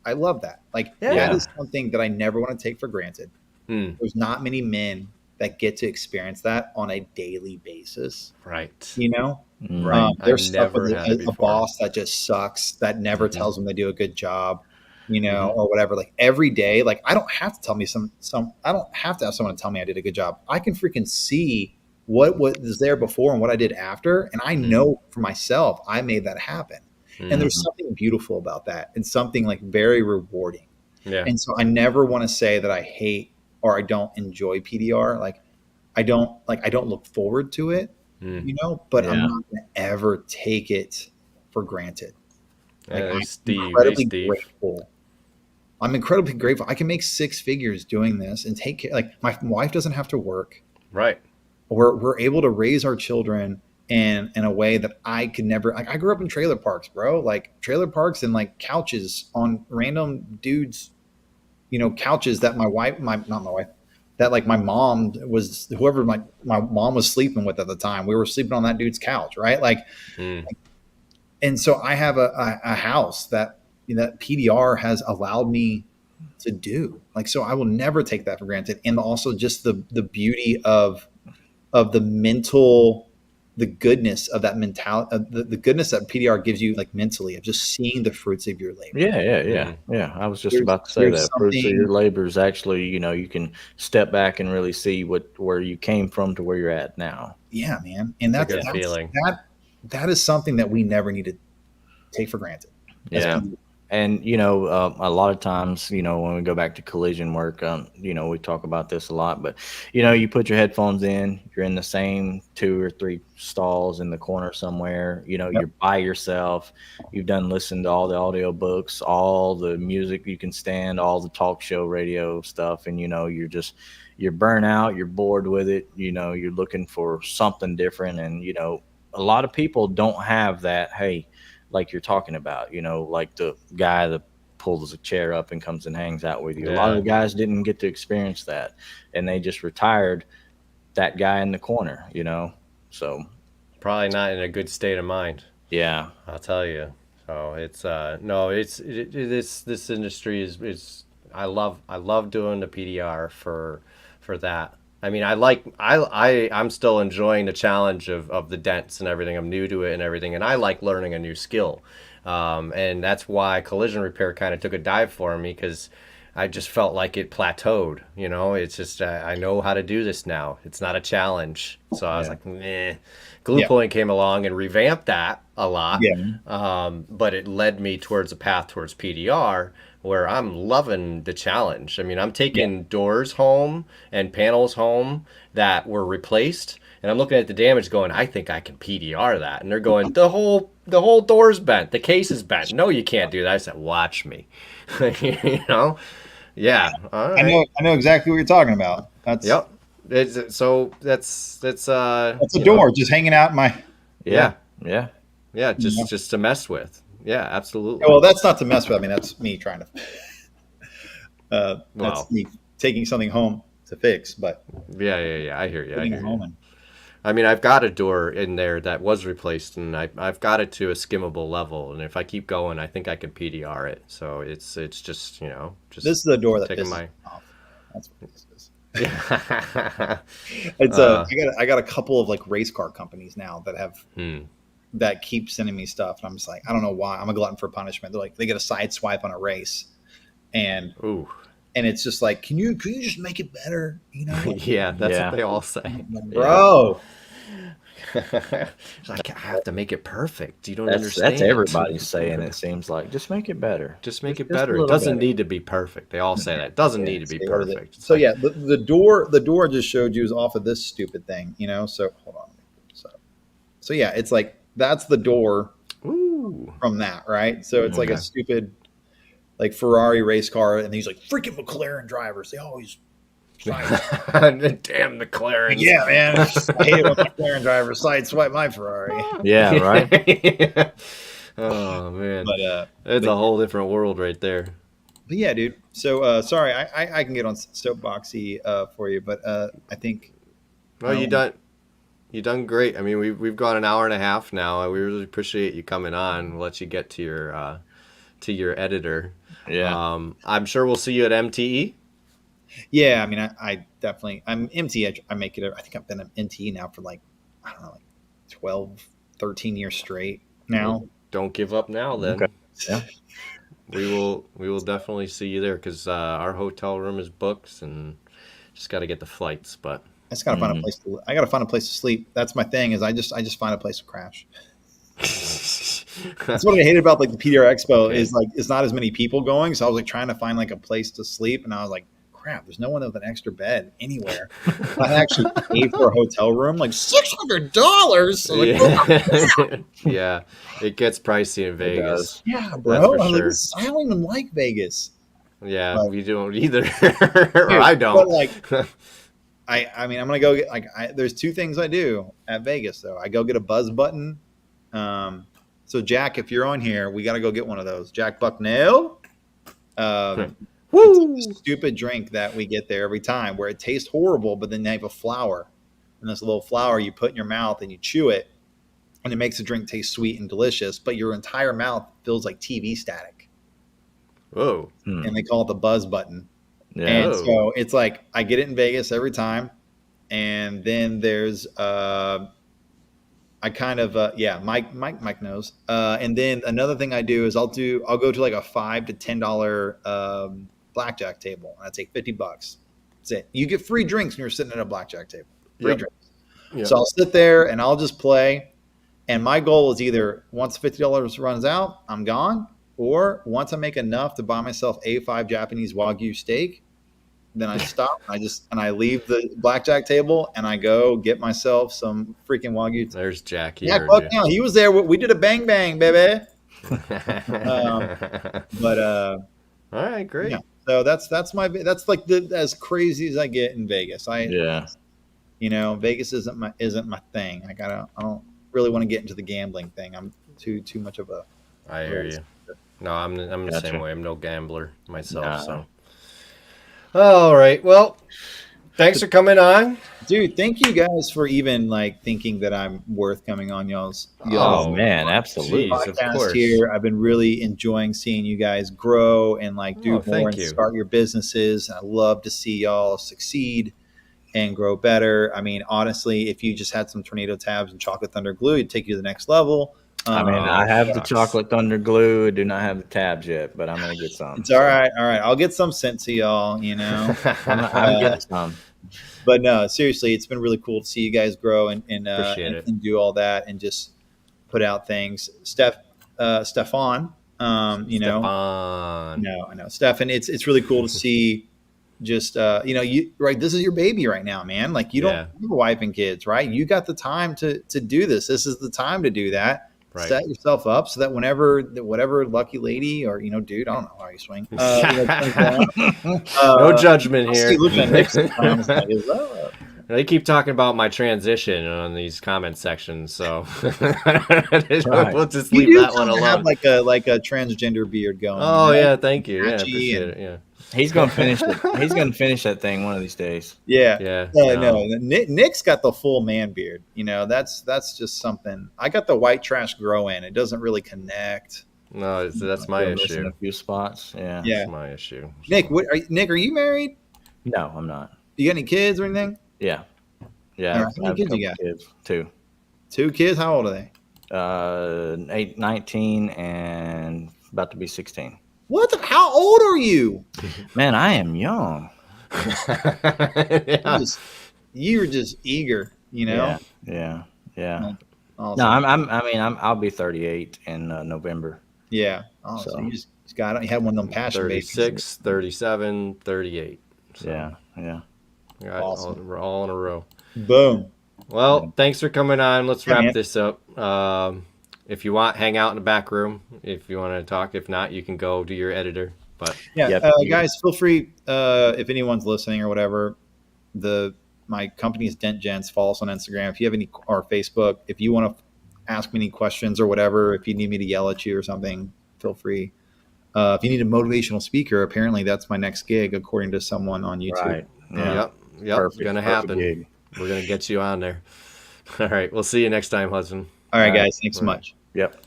I love that. Like that is something that I never want to take for granted. There's not many men that get to experience that on a daily basis. Right. You know? Right. There's stuff with a boss that just sucks, that never tells them they do a good job. Or whatever, like every day, like I don't have to tell me I don't have to have someone to tell me I did a good job. I can freaking see what was there before and what I did after. And I know for myself, I made that happen. And there's something beautiful about that and something like very rewarding. Yeah. And so I never want to say that I hate or I don't enjoy PDR. Like I don't look forward to it, but I'm not going to ever take it for granted. Like, I'm incredibly grateful. I'm incredibly grateful. I can make 6 figures doing this and take care. Like my wife doesn't have to work. Right. We're able to raise our children in a way that I could never. Like I grew up in trailer parks, bro. Like trailer parks and like couches on random dudes, couches that that like my mom was whoever my mom was sleeping with at the time. We were sleeping on that dude's couch, right? And so I have a house that PDR has allowed me to do. Like, so I will never take that for granted. And also just the beauty of of the goodness of that mentality, the goodness that PDR gives you, like mentally, of just seeing the fruits of your labor. Yeah. I was just There's, about to say there's that fruits of something, your labor is actually, you can step back and really see where you came from to where you're at now. yeah, man. And It's a good feeling. that is something that we never need to take for granted. as Yeah. people. And, a lot of times, when we go back to collision work, we talk about this a lot, but, you put your headphones in, you're in the same 2 or 3 stalls in the corner somewhere, Yep. you're by yourself. You've done listened to all the audio books, all the music you can stand, all the talk show radio stuff. And, you're burnt out, you're bored with it. You're looking for something different. And, a lot of people don't have that. Hey, like you're talking about, like the guy that pulls a chair up and comes and hangs out with you. A lot of the guys didn't get to experience that, and they just retired that guy in the corner, so Probably not in a good state of mind. Yeah, I'll tell you. So it's no, this industry is I love doing the PDR for that. I mean, I'm still enjoying the challenge of the dents and everything. I'm new to it and everything, and I like learning a new skill. And that's why collision repair kind of took a dive for me, because I just felt like it plateaued. It's just I know how to do this now. It's not a challenge. So I was like, meh. Glue Point came along and revamped that a lot. But it led me towards a path towards PDR, where I'm loving the challenge. I mean, I'm taking doors home and panels home that were replaced, and I'm looking at the damage going, I think I can PDR that. And they're going, the whole door's bent, the case is bent. No, you can't do that. I said, watch me. Yeah. All right. I know exactly what you're talking about. That's that's a door just hanging out in my yeah, just to mess with. Yeah, absolutely. Well, that's not to mess with. I mean, that's me trying to that's me taking something home to fix. But yeah, I hear you. I mean, I've got a door in there that was replaced, and I've got it to a skimmable level, and if I keep going, I think I can PDR it. So it's just just this is the door that taking pisses me off. That's what this is. Yeah. It's I got a couple of like race car companies now that have that keep sending me stuff, and I'm just like, I don't know why. I'm a glutton for punishment. They're like, they get a side swipe on a race, and it's just like, can you just make it better? Yeah, that's what they all say, bro. Like, I have to make it perfect. You don't understand. That's everybody saying. It seems like, just make it better. Just make it better. It doesn't need to be perfect. They all say that. It doesn't need to be perfect. So yeah, the door I just showed you is off of this stupid thing, So hold on. So yeah, it's like, that's the door from that, right? So it's like a stupid, like Ferrari race car, and these like freaking McLaren drivers, they always damn McLaren. Yeah, man. I hate it when McLaren drivers sideswipe my Ferrari. Yeah, right. Oh man, but it's a whole different world right there. But yeah, dude. So sorry, I can get on soapboxy for you, but I think. Well, you done great. I mean, we've gone an hour and a half now. We really appreciate you coming on. We'll let you get to your editor. Yeah. I'm sure we'll see you at MTE. Yeah, I mean, I definitely, I'm MTE. I make it. I think I've been an MTE now for like, I don't know, like 12, 13 years straight now. Well, don't give up now, then. Okay. Yeah. We will definitely see you there, because our hotel room is booked, and just got to get the flights. But I just gotta find a place to. I gotta find a place to sleep. That's my thing. Is I just find a place to crash. That's what I hate about like the PDR Expo is like it's not as many people going. So I was like trying to find like a place to sleep, and I was like, crap, there's no one with an extra bed anywhere. I actually paid for a hotel room like $600. So like, yeah, it gets pricey in Vegas. Yeah, bro. Sure. I don't even like Vegas. Yeah, but, we don't either. Or I don't. But like, I mean, I'm gonna go get like. There's two things I do at Vegas though. I go get a buzz button. So Jack, if you're on here, we got to go get one of those. Jack Bucknell. It's a stupid drink that we get there every time where it tastes horrible, but then they have a flower. And this little flower you put in your mouth and you chew it, and it makes the drink taste sweet and delicious, but your entire mouth feels like TV static. Whoa. And they call it the buzz button. Yeah. And so it's like I get it in Vegas every time. And then there's I kind of Mike knows. And then another thing I do is I'll go to like a $5 to $10 blackjack table, and I take $50. That's it. You get free drinks when you're sitting at a blackjack table. Free drinks. Yep. So I'll sit there and I'll just play. And my goal is either once $50 runs out, I'm gone, or once I make enough to buy myself A5 Japanese Wagyu steak, then I stop. And I leave the blackjack table and I go get myself some freaking Wagyu. There's Jackie. Yeah, he was there. We did a bang bang, baby. All right, great. Yeah. So that's like as crazy as I get in Vegas. Vegas isn't my thing. I don't really want to get into the gambling thing. I'm too much of a. I hear you. No, I'm the same way. I'm no gambler myself. So. All right. Well, thanks for coming on, dude. Thank you guys for even like thinking that I'm worth coming on y'all's. Oh man, absolutely. Jeez, of course. Here, I've been really enjoying seeing you guys grow and like do more and start your businesses. I love to see y'all succeed and grow better. I mean, honestly, if you just had some Tornado tabs and Chocolate Thunder glue, it'd take you to the next level. I have the Chocolate Thunder glue. I do not have the tabs yet, but I'm gonna get some. It's all right. I'll get some sent to y'all. I'm getting some. But no, seriously, it's been really cool to see you guys grow and do all that and just put out things. Stefan, No, I know, Stefan. It's really cool to see. Just this is your baby right now, man. Like you don't have a wife and kids, right? You got the time to do this. This is the time to do that. Right. Set yourself up so that whatever lucky lady or dude, I don't know how you swing. No judgment here. They keep talking about my transition on these comment sections, so we'll just leave that one alone. Have like a transgender beard going. Oh yeah, thank you. Yeah, appreciate it. Yeah. He's gonna finish it. He's gonna finish that thing one of these days. Yeah. No. Nick's got the full man beard. That's just something. I got the white trash grow in. It doesn't really connect. No, that's my issue. In a few spots. Yeah. That's my issue. Nick, are you married? No, I'm not. You got any kids or anything? Yeah. How many kids you got? Kids. Two. 2 kids. How old are they? 19 and about to be 16. How old are you? Man, I am young. You're just eager, Yeah. Awesome. No, I'll be 38 in November. Yeah. Oh, so you just you had one of them passion 36, 37, 38. So. Yeah. Awesome. We're all in a row. Boom. Well, thanks for coming on. Let's wrap this up. If you want, hang out in the back room. If you want to talk, if not, you can go to your editor. But guys, feel free if anyone's listening or whatever. My company is Dent Gents. Follow us on Instagram. If you have any or Facebook, if you want to ask me any questions or whatever, if you need me to yell at you or something, feel free. If you need a motivational speaker, apparently that's my next gig, according to someone on YouTube. Right. Yeah. Yep. It's gonna happen. Gig. We're gonna get you on there. All right. We'll see you next time, Hudson. All right, guys. Thanks so much. Yep.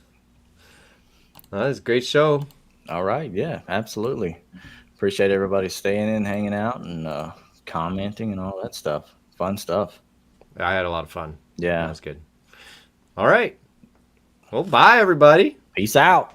That was a great show. All right. Yeah, absolutely. Appreciate everybody staying in, hanging out, and commenting and all that stuff. Fun stuff. I had a lot of fun. Yeah. That was good. All right. Well, bye, everybody. Peace out.